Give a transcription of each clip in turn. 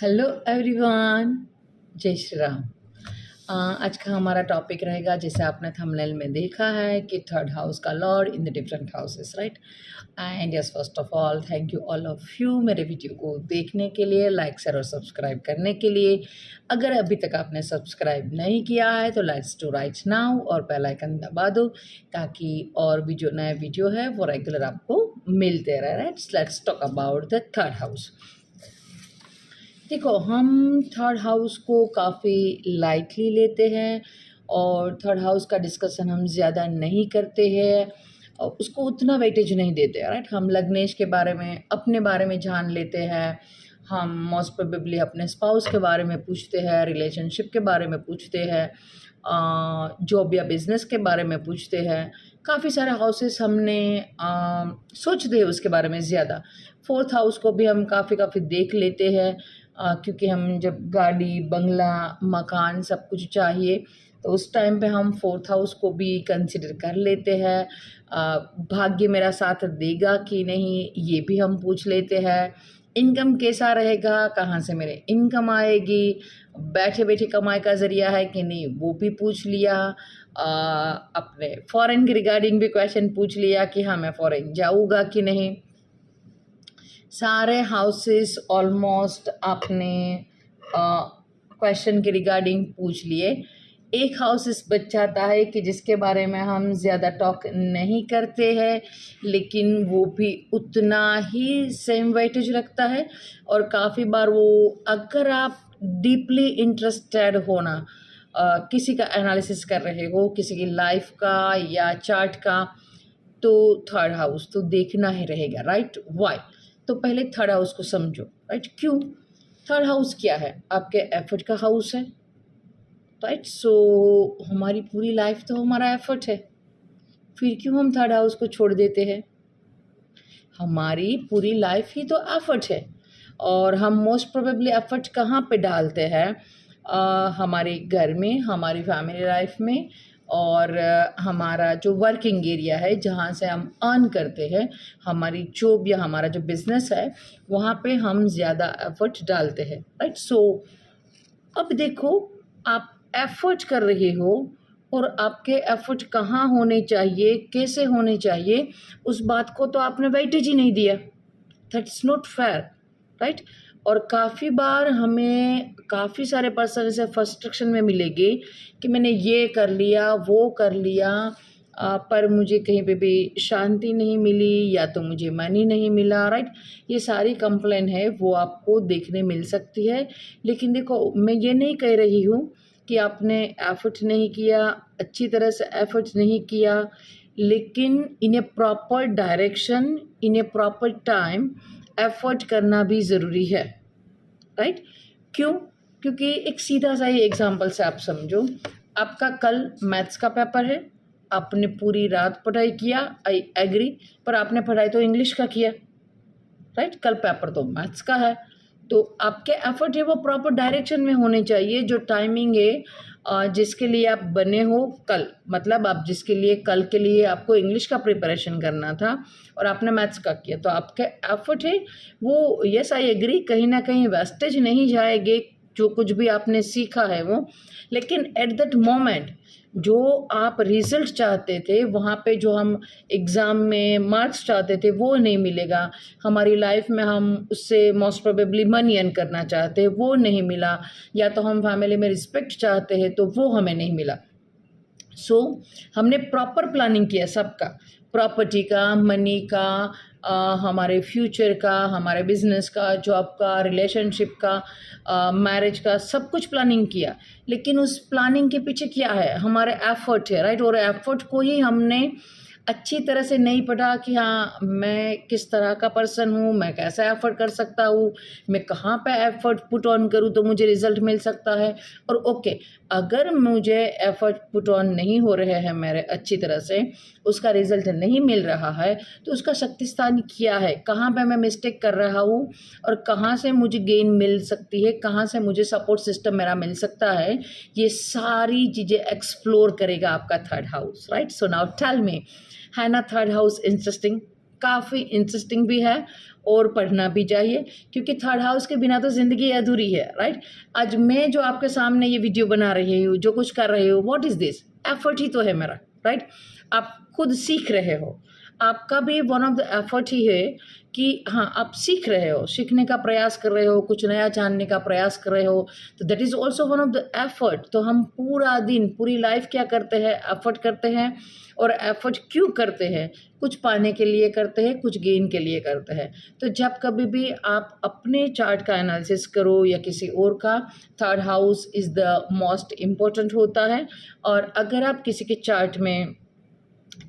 Hello everyone, जय श्री राम। आज का हमारा टॉपिक रहेगा, जैसे आपने थंबनेल में देखा है, कि थर्ड हाउस का Lord in the different houses, right. And yes, first of all thank you all of you मेरे वीडियो को देखने के लिए, लाइक शेयर और सब्सक्राइब करने के लिए। अगर अभी तक आपने सब्सक्राइब नहीं किया है तो लेट्स डू राइट नाउ और बेल आइकन दबा दो, ताकि और भी जो नए वीडियो है वो रेगुलर आपको मिलते रहे, right. Let's talk about the third house. देखो, हम थर्ड हाउस को काफ़ी लाइटली लेते हैं और थर्ड हाउस का डिस्कशन हम ज़्यादा नहीं करते हैं और उसको उतना वेटेज नहीं देते, राइट। हम लग्नेश के बारे में, अपने बारे में जान लेते हैं। हम मोस्ट प्रोबेबली अपने स्पाउस के बारे में पूछते हैं, रिलेशनशिप के बारे में पूछते हैं, जॉब या बिज़नेस के बारे में पूछते हैं। काफ़ी सारे हाउसेस हमने सोचते हैं उसके बारे में ज़्यादा। फोर्थ हाउस को भी हम काफ़ी देख लेते हैं, क्योंकि हम जब गाड़ी, बंगला, मकान सब कुछ चाहिए तो उस टाइम पे हम फोर्थ हाउस को भी कंसिडर कर लेते हैं। भाग्य मेरा साथ देगा कि नहीं, ये भी हम पूछ लेते हैं। इनकम कैसा रहेगा, कहाँ से मेरे इनकम आएगी, बैठे बैठे कमाई का ज़रिया है कि नहीं, वो भी पूछ लिया। अपने फॉरेन के रिगार्डिंग भी क्वेश्चन पूछ लिया कि हाँ, मैं फॉरेन जाऊँगा कि नहीं। सारे हाउसेस ऑलमोस्ट आपने क्वेश्चन के रिगार्डिंग पूछ लिए। एक हाउसेस बच जाता है कि जिसके बारे में हम ज़्यादा टॉक नहीं करते हैं, लेकिन वो भी उतना ही सेम वेटेज रखता है। और काफ़ी बार वो, अगर आप डीपली इंटरेस्टेड हो ना, किसी का एनालिसिस कर रहे हो, किसी की लाइफ का या चार्ट का, तो थर्ड हाउस तो देखना ही रहेगा, राइट। वाई? तो पहले थर्ड हाउस को समझो, राइट। क्यों? थर्ड हाउस क्या है? आपके एफर्ट का हाउस है, राइट। सो हमारी पूरी लाइफ तो हमारा एफर्ट है, फिर क्यों हम थर्ड हाउस को छोड़ देते हैं? हमारी पूरी लाइफ ही तो एफर्ट है। और हम मोस्ट प्रोबेबली एफर्ट कहाँ पे डालते हैं? हमारे घर में, हमारी फैमिली लाइफ में, और हमारा जो वर्किंग एरिया है जहाँ से हम अर्न करते हैं, हमारी जॉब या हमारा जो बिज़नेस है, वहाँ पे हम ज़्यादा एफर्ट डालते हैं, राइट। सो अब देखो, आप एफर्ट कर रहे हो और आपके एफर्ट कहाँ होने चाहिए, कैसे होने चाहिए, उस बात को तो आपने वेटेज ही नहीं दिया। That's not fair, right. और काफ़ी बार हमें काफ़ी सारे पर्सन ऐसे फ्रस्ट्रेशन में मिलेंगे कि मैंने ये कर लिया, वो कर लिया, पर मुझे कहीं पे भी शांति नहीं मिली, या तो मुझे मनी नहीं मिला, राइट। ये सारी कंप्लेन है वो आपको देखने मिल सकती है। लेकिन देखो, मैं ये नहीं कह रही हूँ कि आपने एफर्ट नहीं किया, अच्छी तरह से एफर्ट नहीं किया, लेकिन इन ए प्रॉपर डायरेक्शन, इन ए प्रॉपर टाइम एफर्ट करना भी ज़रूरी है, राइट। क्यों? क्योंकि एक सीधा सा ही एग्जांपल से आप समझो। आपका कल मैथ्स का पेपर है, आपने पूरी रात पढ़ाई किया, आई एग्री, पर आपने पढ़ाई तो इंग्लिश का किया, राइट। कल पेपर तो मैथ्स का है, तो आपके एफर्ट है वो प्रॉपर डायरेक्शन में होने चाहिए। जो टाइमिंग है जिसके लिए आप बने हो कल, मतलब आप जिसके लिए कल के लिए आपको इंग्लिश का प्रिपरेशन करना था और आपने मैथ्स का किया, तो आपके एफर्ट है वो, यस आई एग्री, कहीं ना कहीं वेस्टेज नहीं जाएंगे जो कुछ भी आपने सीखा है वो। लेकिन एट दैट मोमेंट जो आप रिजल्ट चाहते थे, वहाँ पे जो हम एग्ज़ाम में मार्क्स चाहते थे वो नहीं मिलेगा। हमारी लाइफ में हम उससे मोस्ट प्रोबेबली मनी अर्न करना चाहते हैं, वो नहीं मिला। या तो हम फैमिली में रिस्पेक्ट चाहते हैं तो वो हमें नहीं मिला। सो हमने प्रॉपर प्लानिंग किया सबका, प्रॉपर्टी का, मनी का, हमारे फ्यूचर का, हमारे बिजनेस का, जॉब का, रिलेशनशिप का, मैरिज का, सब कुछ प्लानिंग किया। लेकिन उस प्लानिंग के पीछे क्या है? हमारे एफर्ट है, राइट। और एफर्ट को ही हमने अच्छी तरह से नहीं पढ़ा कि हाँ, मैं किस तरह का पर्सन हूँ, मैं कैसा एफर्ट कर सकता हूँ, मैं कहाँ पे एफर्ट पुट ऑन करूँ तो मुझे रिजल्ट मिल सकता है। और ओके, अगर मुझे एफर्ट पुट ऑन नहीं हो रहे हैं मेरे अच्छी तरह से, उसका रिजल्ट नहीं मिल रहा है, तो उसका शक्ति स्थान क्या है, कहाँ पे मैं मिस्टेक कर रहा हूँ और कहाँ से मुझे गेन मिल सकती है, कहाँ से मुझे सपोर्ट सिस्टम मेरा मिल सकता है, ये सारी चीज़ें एक्सप्लोर करेगा आपका third house, right. So now tell me, है ना थर्ड हाउस इंटरेस्टिंग? काफ़ी इंटरेस्टिंग भी है और पढ़ना भी चाहिए, क्योंकि थर्ड हाउस के बिना तो ज़िंदगी अधूरी है, राइट। आज मैं जो आपके सामने ये वीडियो बना रही हूँ, जो कुछ कर रही हूँ, व्हाट इज़ दिस? एफर्ट ही तो है मेरा, राइट। आप खुद सीख रहे हो, आपका भी वन ऑफ द एफर्ट ही है कि हाँ, आप सीख रहे हो, सीखने का प्रयास कर रहे हो, कुछ नया जानने का प्रयास कर रहे हो, तो that is also one of the effort. तो हम पूरा दिन, पूरी लाइफ क्या करते हैं? एफर्ट करते हैं। और एफर्ट क्यों करते हैं? कुछ पाने के लिए करते हैं, कुछ गेन के लिए करते हैं। तो जब कभी भी आप अपने चार्ट का एनालिसिस करो या किसी और का, third house is the most important होता है। और अगर आप किसी के चार्ट में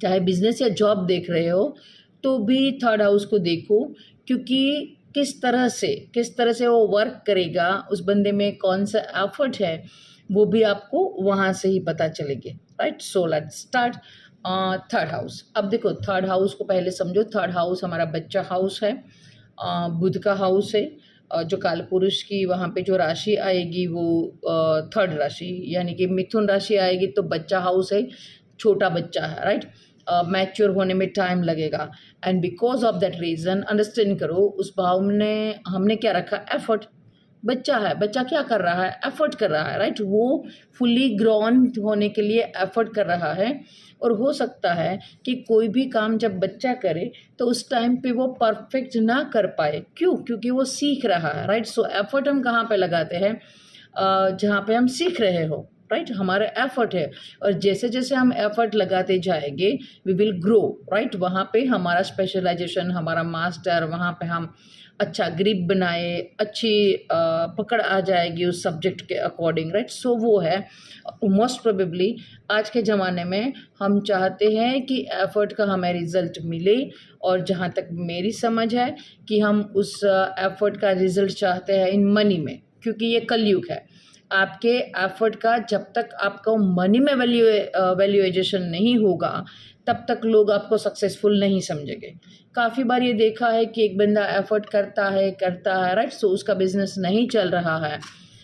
चाहे बिजनेस या जॉब देख रहे हो, तो भी थर्ड हाउस को देखो, क्योंकि किस तरह से वो वर्क करेगा, उस बंदे में कौन सा एफर्ट है, वो भी आपको वहाँ से ही पता चलेगी, right. So let's start. Third house. अब देखो, थर्ड हाउस को पहले समझो। थर्ड हाउस हमारा बच्चा हाउस है, बुध का हाउस है। जो काल पुरुष की वहाँ पे जो राशि आएगी वो थर्ड राशि यानी कि मिथुन राशि आएगी, तो बच्चा हाउस है, छोटा बच्चा है, राइट। मैच्योर होने में टाइम लगेगा। And because of that reason understand करो, उस भाव में हमने क्या रखा? एफर्ट। बच्चा है, बच्चा क्या कर रहा है? एफर्ट कर रहा है, राइट। वो फुली ग्रोन होने के लिए एफर्ट कर रहा है। और हो सकता है कि कोई भी काम जब बच्चा करे तो उस टाइम पे वो परफेक्ट ना कर पाए। क्यों? क्योंकि वो सीख रहा है, राइट। सो एफर्ट हम कहाँ पे लगाते हैं? जहाँ पे हम सीख रहे हो, राइट। हमारा एफर्ट है, और जैसे जैसे हम एफर्ट लगाते जाएंगे वी विल ग्रो, राइट। वहाँ पे हमारा स्पेशलाइजेशन, हमारा मास्टर, वहाँ पे हम अच्छा ग्रिप बनाए, अच्छी पकड़ आ जाएगी उस सब्जेक्ट के अकॉर्डिंग, राइट। सो वो है मोस्ट प्रोबेबली आज के ज़माने में हम चाहते हैं कि एफर्ट का हमें रिज़ल्ट मिले। और जहाँ तक मेरी समझ है कि हम उस एफर्ट का रिज़ल्ट चाहते हैं इन मनी में, क्योंकि ये कलयुग है। आपके एफर्ट का जब तक आपको मनी में वैल्यूएशन नहीं होगा, तब तक लोग आपको सक्सेसफुल नहीं समझेंगे। काफ़ी बार ये देखा है कि एक बंदा एफर्ट करता है, राइट। सो उसका बिजनेस नहीं चल रहा है।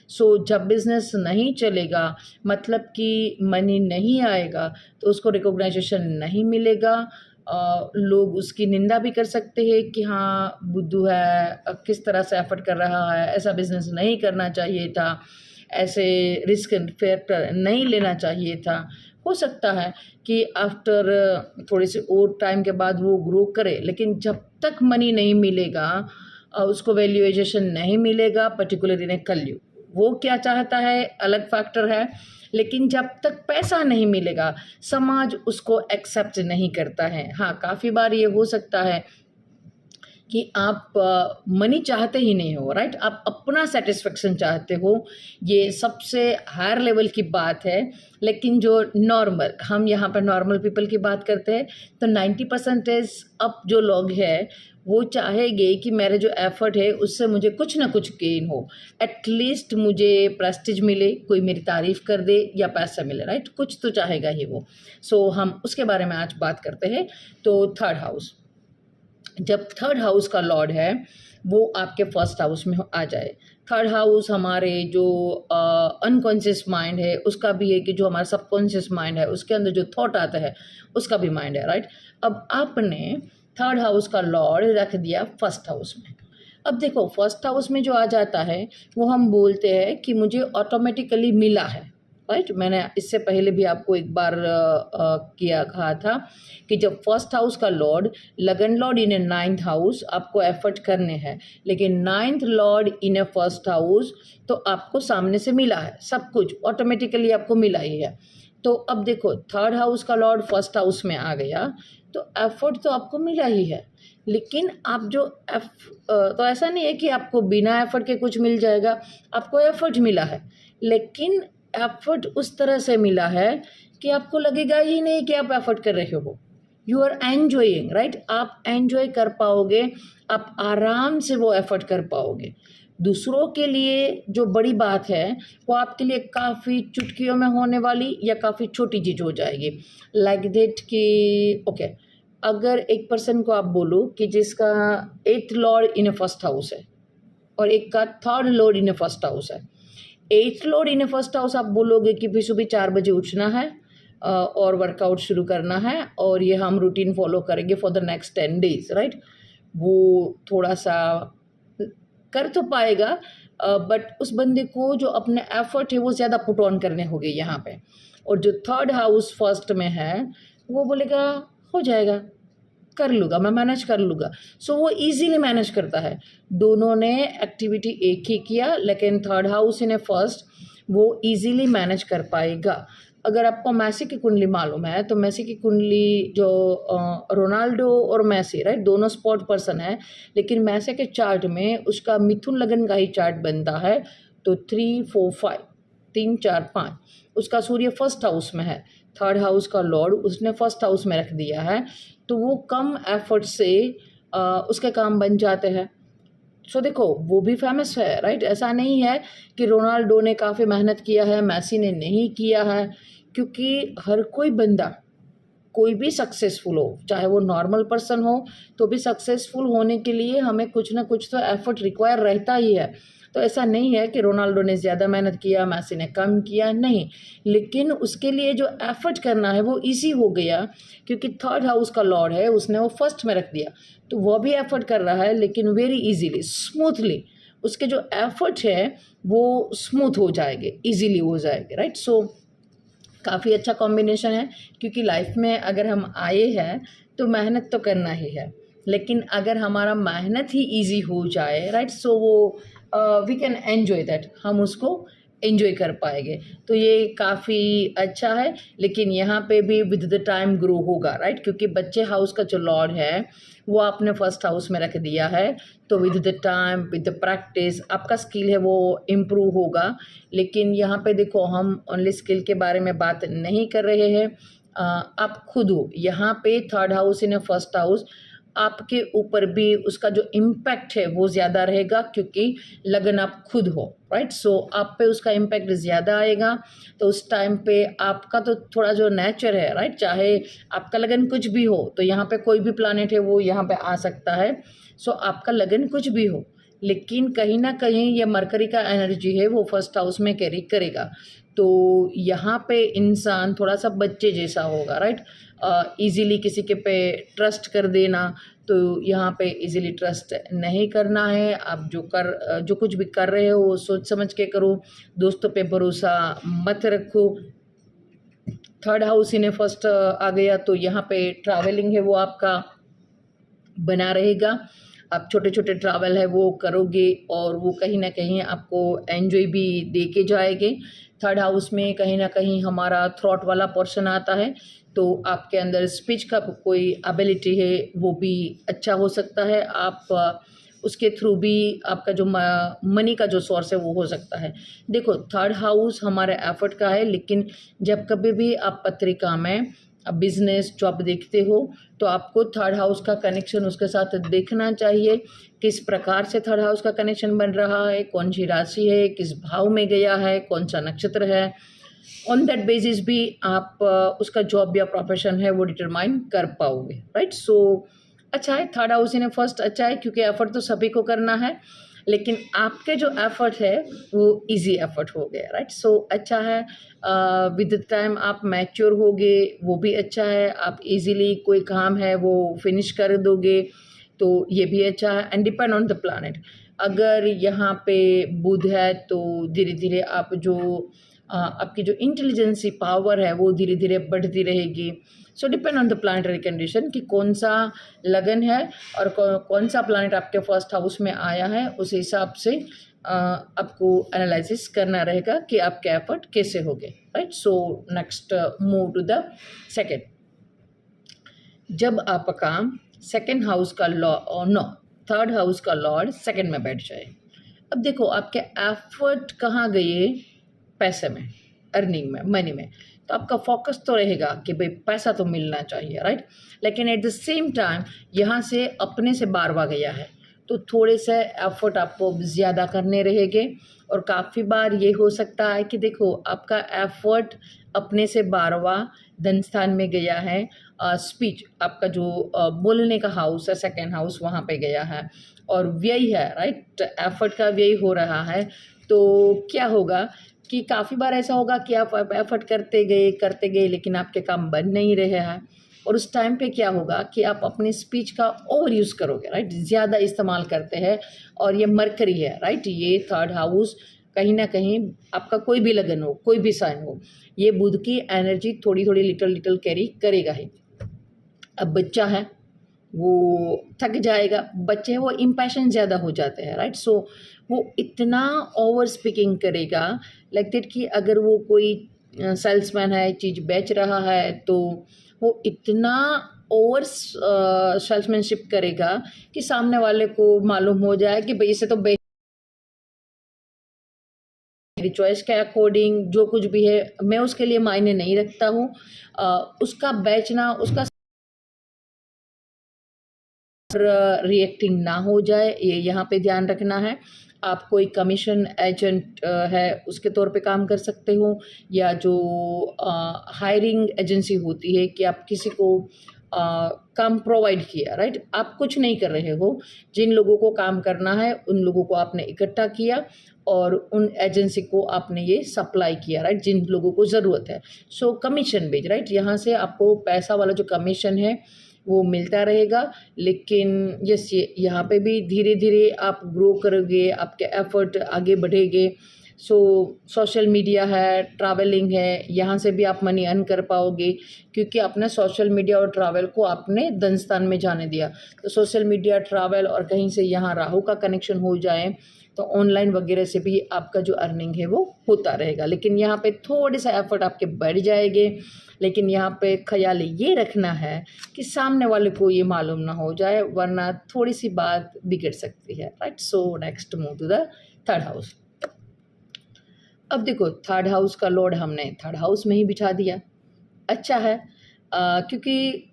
सो जब बिजनेस नहीं चलेगा, मतलब कि मनी नहीं आएगा, तो उसको रिकॉग्नाइजेशन नहीं मिलेगा। लोग उसकी निंदा भी कर सकते हैं कि हाँ, बुद्धू है, किस तरह से एफर्ट कर रहा है, ऐसा बिजनेस नहीं करना चाहिए था, ऐसे रिस्क फैक्टर नहीं लेना चाहिए था। हो सकता है कि आफ्टर थोड़े से और टाइम के बाद वो ग्रो करे, लेकिन जब तक मनी नहीं मिलेगा, उसको वैल्यूएशन नहीं मिलेगा, पर्टिकुलर इन कलयुग। वो क्या चाहता है अलग फैक्टर है, लेकिन जब तक पैसा नहीं मिलेगा समाज उसको एक्सेप्ट नहीं करता है। हाँ, काफ़ी बार ये हो सकता है कि आप मनी चाहते ही नहीं हो, राइट। आप अपना सेटिस्फेक्शन चाहते हो, ये सबसे हायर लेवल की बात है। लेकिन जो नॉर्मल, हम यहाँ पर नॉर्मल पीपल की बात करते हैं, तो 90% अब जो लोग हैं वो चाहेंगे कि मेरे जो एफर्ट है उससे मुझे कुछ ना कुछ गेन हो, एटलीस्ट मुझे प्रेस्टीज मिले, कोई मेरी तारीफ़ कर दे या पैसा मिले, राइट। कुछ तो चाहेगा ही वो। सो हम उसके बारे में आज बात करते हैं। तो थर्ड हाउस, जब थर्ड हाउस का लॉर्ड है वो आपके फर्स्ट हाउस में आ जाए। थर्ड हाउस हमारे जो अनकॉन्शियस माइंड है उसका भी है, कि जो हमारा सबकॉन्शियस माइंड है उसके अंदर जो थॉट आता है उसका भी माइंड है, राइट। अब आपने थर्ड हाउस का लॉर्ड रख दिया फर्स्ट हाउस में। अब देखो, फर्स्ट हाउस में जो आ जाता है वो हम बोलते हैं कि मुझे ऑटोमेटिकली मिला है, राइट। मैंने इससे पहले भी आपको एक बार कहा था कि जब फर्स्ट हाउस का लॉर्ड, लगन Lord in A ninth house, आपको एफर्ट करने हैं, लेकिन ninth Lord in A first house, तो आपको सामने से मिला है, सब कुछ ऑटोमेटिकली आपको मिला ही है। तो अब देखो, थर्ड हाउस का लॉर्ड फर्स्ट हाउस में आ गया, तो एफर्ट तो आपको मिला ही है, लेकिन आप जो तो ऐसा नहीं है कि आपको बिना एफर्ट के कुछ मिल जाएगा, आपको एफर्ट मिला है, लेकिन एफर्ट उस तरह से मिला है कि आपको लगेगा ही नहीं कि आप एफर्ट कर रहे हो। You are enjoying, right. आप एन्जॉय कर पाओगे, आप आराम से वो एफर्ट कर पाओगे। दूसरों के लिए जो बड़ी बात है वो आपके लिए काफ़ी चुटकियों में होने वाली या काफ़ी छोटी चीज़ हो जाएगी। लाइक दैट कि ओके, अगर एक पर्सन को आप बोलो कि जिसका 8th Lord in A first house है और एक का 3rd Lord in A first house है, 8th Lord in A first house, आप बोलोगे कि भी सुबह 4 बजे उठना है, और वर्कआउट शुरू करना है और ये हम रूटीन फॉलो करेंगे for the next 10 days, right. वो थोड़ा सा कर तो पाएगा, बट उस बंदे को जो अपने एफर्ट है वो ज़्यादा पुट ऑन करने होंगे यहाँ पे। और जो थर्ड हाउस फर्स्ट में है वो बोलेगा हो जाएगा, कर लूँगा, मैं मैनेज कर लूँगा। सो वो इजीली मैनेज करता है। दोनों ने एक्टिविटी एक ही किया, लेकिन third house in A first वो इजीली मैनेज कर पाएगा। अगर आपको मैसी की कुंडली मालूम है तो मैसी की कुंडली जो रोनाल्डो और मैसी, राइट, दोनों स्पोर्ट पर्सन है, लेकिन मैसी के चार्ट में उसका मिथुन लगन का ही चार्ट बनता है। तो 3 4 5 3 4 5 उसका सूर्य फर्स्ट हाउस में है, थर्ड हाउस का लॉर्ड उसने फर्स्ट हाउस में रख दिया है, तो वो कम एफर्ट से उसके काम बन जाते हैं। सो देखो वो भी फेमस है, राइट। ऐसा नहीं है कि रोनाल्डो ने काफ़ी मेहनत किया है, मैसी ने नहीं किया है, क्योंकि हर कोई बंदा कोई भी सक्सेसफुल हो, चाहे वो नॉर्मल पर्सन हो, तो भी सक्सेसफुल होने के लिए हमें कुछ ना कुछ तो एफर्ट रिक्वायर रहता ही है। तो ऐसा नहीं है कि रोनाल्डो ने ज़्यादा मेहनत किया, मैसी ने कम किया, नहीं। लेकिन उसके लिए जो एफर्ट करना है वो इजी हो गया, क्योंकि थर्ड हाउस का लॉर्ड है, उसने वो फर्स्ट में रख दिया, तो वह भी एफर्ट कर रहा है, लेकिन वेरी इजीली, स्मूथली उसके जो एफर्ट है वो स्मूथ हो जाएंगे, इजीली हो जाएंगे, राइट। सो काफ़ी अच्छा कॉम्बिनेशन है, क्योंकि लाइफ में अगर हम आए हैं तो मेहनत तो करना ही है, लेकिन अगर हमारा मेहनत ही इजी हो जाए, राइट, सो वो वी कैन एन्जॉय दैट, हम उसको एंजॉय कर पाएंगे। तो ये काफ़ी अच्छा है, लेकिन यहाँ पे भी विद द टाइम ग्रो होगा, राइट, क्योंकि बच्चे हाउस का जो लॉर्ड है वो आपने फर्स्ट हाउस में रख दिया है, तो with the time, with the practice आपका स्किल है वो इम्प्रूव होगा। लेकिन यहाँ पे देखो हम ओनली स्किल के बारे में बात नहीं कर रहे हैं, आप खुद हो यहाँ पे third house in first house, आपके ऊपर भी उसका जो इम्पैक्ट है वो ज़्यादा रहेगा, क्योंकि लगन आप खुद हो, राइट। सो आप पे उसका इम्पैक्ट ज़्यादा आएगा। तो उस टाइम पे आपका तो थोड़ा जो नेचर है, राइट, चाहे आपका लगन कुछ भी हो, तो यहाँ पे कोई भी प्लानेट है वो यहाँ पे आ सकता है। सो आपका लगन कुछ भी हो, लेकिन कहीं ना कहीं ये मरकरी का एनर्जी है वो फर्स्ट हाउस में कैरी करेगा। तो यहाँ पे इंसान थोड़ा सा बच्चे जैसा होगा, राइट। इजीली किसी के पे ट्रस्ट कर देना, तो यहाँ पे इजीली ट्रस्ट नहीं करना है। आप जो कुछ भी कर रहे हो वो सोच समझ के करो, दोस्तों पे भरोसा मत रखो। थर्ड हाउस इन्हें फर्स्ट आ गया, तो यहाँ पे ट्रैवलिंग है वो आपका बना रहेगा। आप छोटे छोटे ट्रैवल है वो करोगे और वो कहीं ना कहीं आपको एंजॉय भी दे के जाएंगे। थर्ड हाउस में कहीं ना कहीं हमारा थ्रॉट वाला पोर्शन आता है, तो आपके अंदर स्पीच का कोई एबिलिटी है वो भी अच्छा हो सकता है। आप उसके थ्रू भी आपका जो मनी का जो सोर्स है वो हो सकता है। देखो थर्ड हाउस हमारे एफर्ट का है, लेकिन जब कभी भी आप पत्रिका में बिजनेस जॉब देखते हो तो आपको थर्ड हाउस का कनेक्शन उसके साथ देखना चाहिए, किस प्रकार से थर्ड हाउस का कनेक्शन बन रहा है, कौन सी राशि है, किस भाव में गया है, कौन सा नक्षत्र है। ऑन दैट बेसिस भी आप उसका जॉब या प्रोफेशन है वो डिटरमाइन कर पाओगे, राइट। सो अच्छा है, थर्ड हाउस इन फर्स्ट अच्छा है, क्योंकि एफर्ट तो सभी को करना है, लेकिन आपके जो एफर्ट है वो इजी एफर्ट हो गया, राइट। सो अच्छा है, विद द टाइम आप मैच्योर होगे, वो भी अच्छा है। आप इजीली कोई काम है वो फिनिश कर दोगे, तो ये भी अच्छा है। And depend on the planet, अगर यहाँ पे बुध है तो धीरे धीरे आप जो आपकी जो इंटेलिजेंसी पावर है वो धीरे धीरे बढ़ती रहेगी। सो depend on the planetary condition कि कौन सा लगन है और कौन सा प्लानिट आपके फर्स्ट हाउस में आया है, उस हिसाब से आपको एनालिसिस करना रहेगा कि आपके एफर्ट कैसे हो गए, right. So next move to the second. जब आपका सेकेंड हाउस का थर्ड हाउस का लॉर्ड सेकेंड में बैठ जाए, अब देखो आपके एफर्ट कहाँ गए, पैसे में, अर्निंग में, मनी में, तो आपका फोकस तो रहेगा कि भाई पैसा तो मिलना चाहिए, राइट। लेकिन एट द सेम टाइम यहाँ से अपने से बारवा गया है, तो थोड़े से एफर्ट आपको ज़्यादा करने रहेंगे। और काफ़ी बार ये हो सकता है कि देखो आपका एफर्ट अपने से बारवा धन स्थान में गया है, स्पीच आपका जो बोलने का हाउस है सेकेंड हाउस वहाँ पे गया है, और व्यय है, राइट, एफर्ट का व्यय हो रहा है। तो क्या होगा कि काफ़ी बार ऐसा होगा कि आप एफर्ट करते गए लेकिन आपके काम बन नहीं रहे हैं, और उस टाइम पे क्या होगा कि आप अपनी स्पीच का ओवर यूज़ करोगे, राइट, ज़्यादा इस्तेमाल करते हैं। और ये मरकरी है, राइट, ये थर्ड हाउस कहीं ना कहीं आपका कोई भी लगन हो, कोई भी साइन हो, ये बुध की एनर्जी थोड़ी थोड़ी लिटिल कैरी करेगा ही। अब बच्चा है वो थक जाएगा, बच्चे हैं वो इम्पैशन ज़्यादा हो जाते हैं, राइट, सो वो इतना ओवर स्पीकिंग करेगा लाइक दैट कि अगर वो कोई सेल्समैन है, चीज़ बेच रहा है, तो वो इतना ओवर सेल्समैनशिप करेगा कि सामने वाले को मालूम हो जाए कि भाई इसे तो मेरी चॉइस के अकॉर्डिंग जो कुछ भी है मैं उसके लिए मायने नहीं रखता हूँ। उसका बेचना, उसका रिएक्टिंग ना हो जाए, ये यहाँ पे ध्यान रखना है। आप कोई कमीशन एजेंट है उसके तौर पे काम कर सकते हो, या जो हायरिंग एजेंसी होती है कि आप किसी को काम प्रोवाइड किया, राइट, आप कुछ नहीं कर रहे हो, जिन लोगों को काम करना है उन लोगों को आपने इकट्ठा किया और उन एजेंसी को आपने ये सप्लाई किया, राइट, जिन लोगों को ज़रूरत है। सो कमीशन बेच, राइट, यहाँ से आपको पैसा वाला जो कमीशन है वो मिलता रहेगा। लेकिन यस, ये यहाँ पे भी धीरे धीरे आप ग्रो करोगे, आपके एफर्ट आगे बढ़ेंगे। सो सोशल मीडिया है, ट्रैवलिंग है, यहाँ से भी आप मनी अर्न कर पाओगे, क्योंकि आपने सोशल मीडिया और ट्रैवल को आपने धन स्थान में जाने दिया। तो सोशल मीडिया, ट्रैवल और कहीं से यहाँ राहु का कनेक्शन हो जाए तो ऑनलाइन वगैरह से भी आपका जो अर्निंग है वो होता रहेगा। लेकिन यहाँ पे थोड़े सा एफर्ट आपके बढ़ जाएंगे, लेकिन यहाँ पे ख्याल ये रखना है कि सामने वाले को ये मालूम ना हो जाए, वरना थोड़ी सी बात बिगड़ सकती है, right. So next move to the third house. अब देखो, थर्ड हाउस का लॉर्ड हमने थर्ड हाउस में ही बिठा दिया, अच्छा है, क्योंकि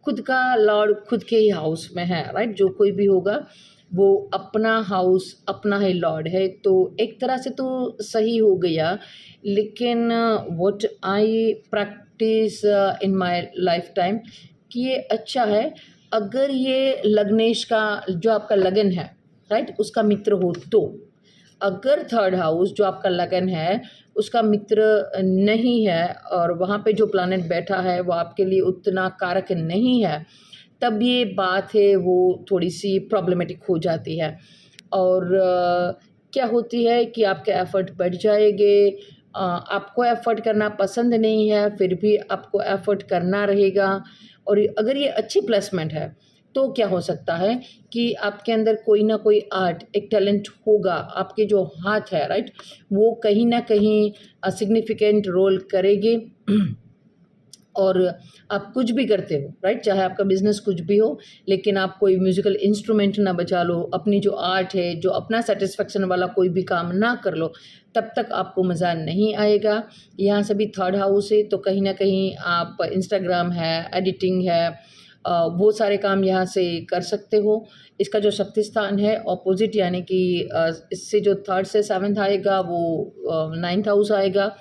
खुद का लॉर्ड खुद के ही हाउस में है, राइट। जो कोई भी होगा वो अपना हाउस, अपना ही लॉर्ड है, तो एक तरह से तो सही हो गया। लेकिन what I practice in my life time कि ये अच्छा है अगर ये लग्नेश का जो आपका लगन है, राइट, उसका मित्र हो। तो अगर थर्ड हाउस जो आपका लगन है उसका मित्र नहीं है और वहाँ पे जो प्लैनेट बैठा है वो आपके लिए उतना कारक नहीं है, तब ये बात है वो थोड़ी सी प्रॉब्लमेटिक हो जाती है। और क्या होती है कि आपके एफर्ट बढ़ जाएंगे, आपको एफर्ट करना पसंद नहीं है फिर भी आपको एफर्ट करना रहेगा। और अगर ये अच्छी प्लेसमेंट है तो क्या हो सकता है कि आपके अंदर कोई ना कोई आर्ट, एक टैलेंट होगा, आपके जो हाथ है, राइट, वो कहीं ना कहीं सिग्निफिकेंट रोल करेगी। और आप कुछ भी करते हो, राइट, चाहे आपका बिजनेस कुछ भी हो, लेकिन आप कोई म्यूजिकल इंस्ट्रूमेंट ना बजा लो, अपनी जो आर्ट है, जो अपना सेटिस्फेक्शन वाला कोई भी काम ना कर लो, तब तक आपको मज़ा नहीं आएगा। यहाँ से भी थर्ड हाउस है तो कहीं ना कहीं आप इंस्टाग्राम है, एडिटिंग है, वो सारे काम यहाँ से कर सकते हो। इसका जो शक्ति स्थान है ऑपोजिट, यानी कि इससे जो थर्ड से सेवन्थ आएगा वो नाइन्थ हाउस आएगा।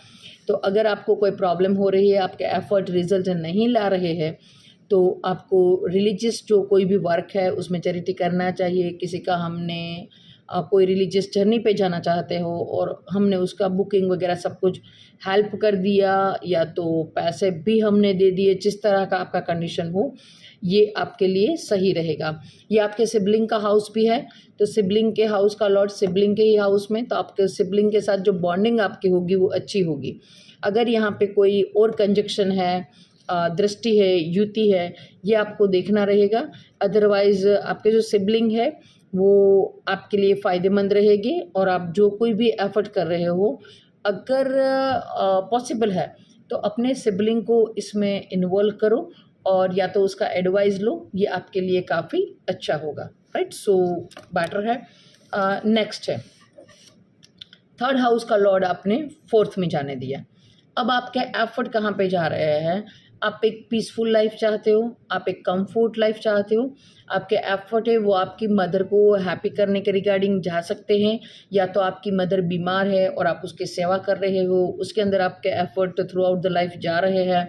तो अगर आपको कोई प्रॉब्लम हो रही है, आपके एफर्ट रिजल्ट नहीं ला रहे हैं, तो आपको रिलीजियस जो कोई भी वर्क है उसमें चैरिटी करना चाहिए। किसी का हमने कोई रिलीजियस जर्नी पे जाना चाहते हो और हमने उसका बुकिंग वगैरह सब कुछ हेल्प कर दिया, या तो पैसे भी हमने दे दिए, जिस तरह का आपका कंडीशन हो ये आपके लिए सही रहेगा। ये आपके सिबलिंग का हाउस भी है, तो सिबलिंग के हाउस का लॉर्ड सिबलिंग के ही हाउस में, तो आपके सिबलिंग के साथ जो बॉन्डिंग आपकी होगी वो अच्छी होगी। अगर यहाँ पे कोई और कंजक्शन है, दृष्टि है, युति है, ये आपको देखना रहेगा। अदरवाइज़ आपके जो सिबलिंग है वो आपके लिए फ़ायदेमंद रहेगी। और आप जो कोई भी एफर्ट कर रहे हो, अगर पॉसिबल है तो अपने सिबलिंग को इसमें इन्वॉल्व करो और या तो उसका एडवाइस लो, ये आपके लिए काफ़ी अच्छा होगा, राइट। सो बेटर है। नेक्स्ट है थर्ड हाउस का लॉर्ड आपने फोर्थ में जाने दिया। अब आपके एफर्ट कहाँ पे जा रहे हैं? आप एक पीसफुल लाइफ चाहते हो, आप एक कंफर्ट लाइफ चाहते हो, आपके एफर्ट है वो आपकी मदर को हैप्पी करने के रिगार्डिंग जा सकते हैं, या तो आपकी मदर बीमार है और आप उसकी सेवा कर रहे हो, उसके अंदर आपके effort through out the life जा रहे हैं।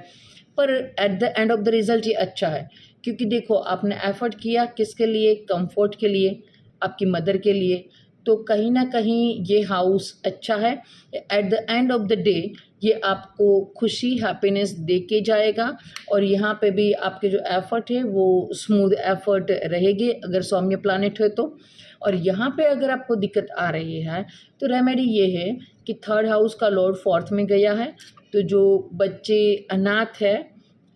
पर eight the end of the result ये अच्छा है, क्योंकि देखो आपने एफर्ट किया किसके लिए? कंफर्ट के लिए, आपकी मदर के लिए। तो कहीं ना कहीं ये हाउस अच्छा है। Eight the end of the day ये आपको खुशी हैप्पीनेस दे के जाएगा, और यहाँ पे भी आपके जो एफर्ट है वो स्मूथ एफर्ट रहेगी अगर सौम्य प्लानेट है तो। और यहाँ पे अगर आपको दिक्कत आ रही है तो रेमेडी ये है कि थर्ड हाउस का लॉर्ड फोर्थ में गया है, तो जो बच्चे अनाथ है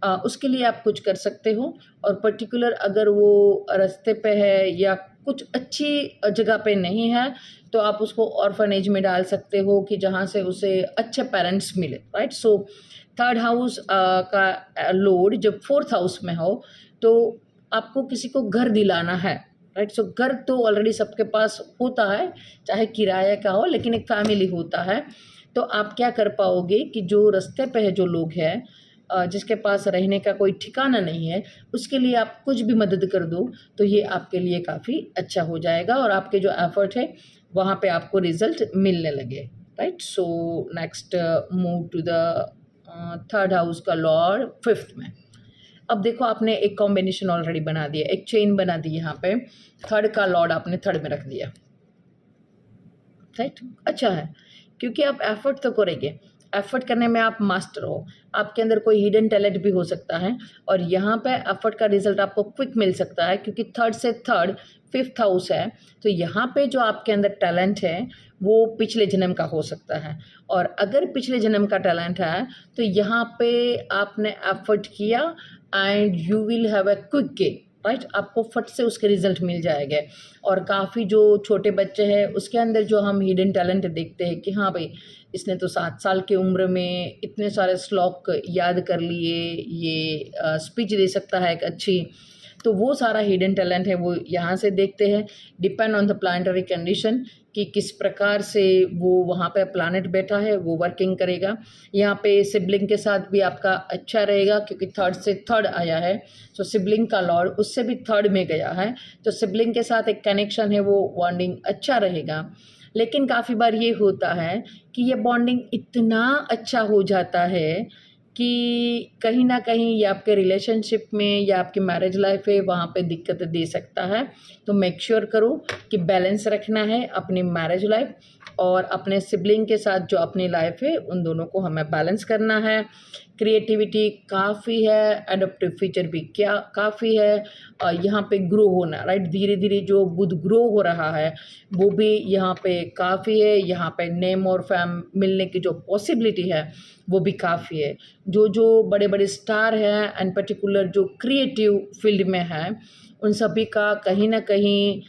उसके लिए आप कुछ कर सकते हो। और पर्टिकुलर अगर वो रास्ते पे है या कुछ अच्छी जगह पे नहीं है तो आप उसको ऑर्फनेज में डाल सकते हो कि जहाँ से उसे अच्छे पेरेंट्स मिले, राइट। सो थर्ड हाउस का लॉर्ड जब फोर्थ हाउस में हो तो आपको किसी को घर दिलाना है, राइट। सो घर तो ऑलरेडी सबके पास होता है, चाहे किराए का हो, लेकिन एक फैमिली होता है। तो आप क्या कर पाओगे कि जो रास्ते पे है जो लोग हैं जिसके पास रहने का कोई ठिकाना नहीं है, उसके लिए आप कुछ भी मदद कर दो तो ये आपके लिए काफ़ी अच्छा हो जाएगा, और आपके जो एफर्ट है वहाँ पे आपको रिजल्ट मिलने लगे, right. So next move to the third house का लॉर्ड फिफ्थ में। अब देखो आपने एक कॉम्बिनेशन ऑलरेडी बना दिया, एक चेन बना दी, यहाँ पे थर्ड का लॉर्ड आपने थर्ड में रख दिया, राइट। अच्छा है क्योंकि आप एफर्ट तो करेंगे, एफर्ट करने में आप मास्टर हो, आपके अंदर कोई हिडन टैलेंट भी हो सकता है, और यहाँ पे एफर्ट का रिजल्ट आपको क्विक मिल सकता है क्योंकि थर्ड से थर्ड फिफ्थ हाउस है। तो यहाँ पे जो आपके अंदर टैलेंट है वो पिछले जन्म का हो सकता है, और अगर पिछले जन्म का टैलेंट है तो यहाँ पे आपने एफर्ट किया and you will have a quick gain, right. आपको फट से उसके रिजल्ट मिल जाएंगे। और काफ़ी जो छोटे बच्चे हैं उसके अंदर जो हम हिडन टैलेंट देखते हैं कि हाँ भाई इसने तो 7 साल की उम्र में इतने सारे श्लोक याद कर लिए, ये स्पीच दे सकता है एक अच्छी, तो वो सारा हिडन टैलेंट है वो यहाँ से देखते हैं। Depend on the planetary condition कि किस प्रकार से वो वहाँ पे प्लानट बैठा है वो वर्किंग करेगा। यहाँ पे सिबलिंग के साथ भी आपका अच्छा रहेगा क्योंकि थर्ड से थर्ड आया है, तो सिबलिंग का लॉर्ड उससे भी थर्ड में गया है, तो सिबलिंग के साथ एक कनेक्शन है वो बॉन्डिंग अच्छा रहेगा। लेकिन काफ़ी बार ये होता है कि ये बॉन्डिंग इतना अच्छा हो जाता है कि कहीं ना कहीं ये आपके रिलेशनशिप में या आपकी मैरिज लाइफ है वहाँ पे दिक्कत दे सकता है। तो मेक श्योर करो कि बैलेंस रखना है अपनी मैरिज लाइफ और अपने सिबलिंग के साथ जो अपनी लाइफ है उन दोनों को हमें बैलेंस करना है। क्रिएटिविटी काफ़ी है, एडप्टिव फीचर भी क्या काफ़ी है, यहाँ पे ग्रो होना, राइट। धीरे धीरे जो बुध ग्रो हो रहा है वो भी यहाँ पे काफ़ी है। यहाँ पे नेम और फैम मिलने की जो पॉसिबिलिटी है वो भी काफ़ी है। जो बड़े बड़े स्टार हैं एंड पर्टिकुलर जो क्रिएटिव फील्ड में हैं उन सभी का कहीं ना कहीं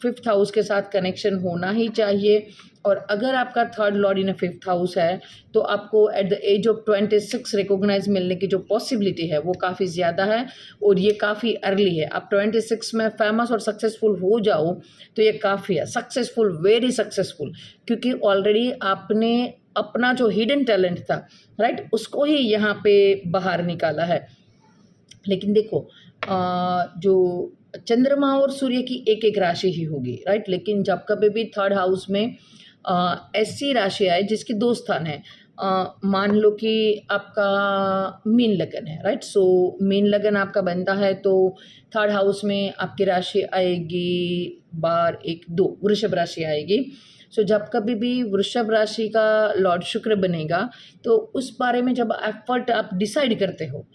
फिफ्थ हाउस के साथ कनेक्शन होना ही चाहिए। और अगर आपका third lord in fifth house है तो आपको at the age of 26 recognise मिलने की जो पॉसिबिलिटी है वो काफ़ी ज़्यादा है, और ये काफ़ी अर्ली है। आप 26 में फेमस और सक्सेसफुल हो जाओ तो ये काफ़ी है, सक्सेसफुल, वेरी सक्सेसफुल, क्योंकि ऑलरेडी आपने अपना जो हिडन टैलेंट था, राइट, उसको ही यहाँ पे बाहर निकाला है। लेकिन देखो जो चंद्रमा और सूर्य की एक एक राशि ही होगी, राइट। लेकिन जब कभी भी थर्ड हाउस में ऐसी राशि आए जिसके 2 स्थान है, मान लो कि आपका मीन लगन है, राइट। सो मीन लगन आपका बनता है तो थर्ड हाउस में आपकी राशि आएगी 12 1 2 वृषभ राशि आएगी। सो जब कभी भी वृषभ राशि का लॉर्ड शुक्र बनेगा तो उस बारे में जब एफर्ट आप डिसाइड करते हो,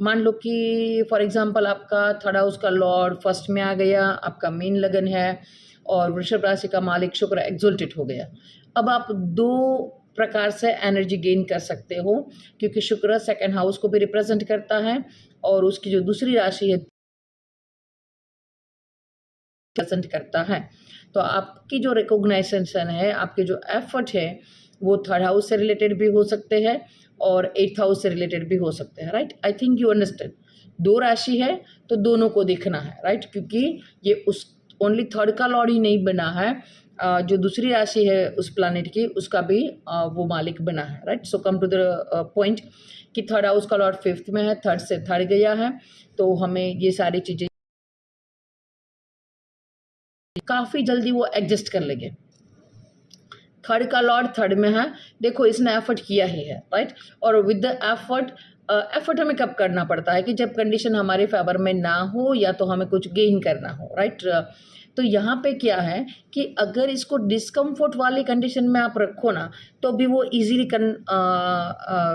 मान लो कि फॉर एग्जांपल आपका थर्ड हाउस का लॉर्ड फर्स्ट में आ गया, आपका मीन लगन है और वृषभ राशि का मालिक शुक्र एक्सोल्टेड हो गया। अब आप 2 प्रकार से एनर्जी गेन कर सकते हो क्योंकि शुक्र सेकंड हाउस को भी रिप्रेजेंट करता है और उसकी जो दूसरी राशि है प्रेजेंट करता है। तो आपकी जो रिकॉग्नाइजेशन है, आपके जो एफर्ट है वो थर्ड हाउस से रिलेटेड भी हो सकते हैं और 8th हाउस से रिलेटेड भी हो सकते हैं, right. I think you understand. 2 राशि है तो दोनों को देखना है, राइट, क्योंकि ये उस ओनली थर्ड का लॉर्ड ही नहीं बना है, जो दूसरी राशि है उस प्लानेट की उसका भी वो मालिक बना है, right. So come to the point कि थर्ड हाउस का लॉर्ड फिफ्थ में है, थर्ड से थर्ड गया है, तो हमें ये सारी चीज़ें काफ़ी जल्दी वो एडजस्ट कर लेंगे। थर्ड का लॉर्ड थर्ड में है, देखो इसने एफर्ट किया ही है, राइट। और विद द एफर्ट हमें कब करना पड़ता है कि जब कंडीशन हमारे फेवर में ना हो या तो हमें कुछ गेन करना हो, राइट। तो यहाँ पे क्या है कि अगर इसको डिस्कम्फर्ट वाली कंडीशन में आप रखो ना तो भी वो इजीली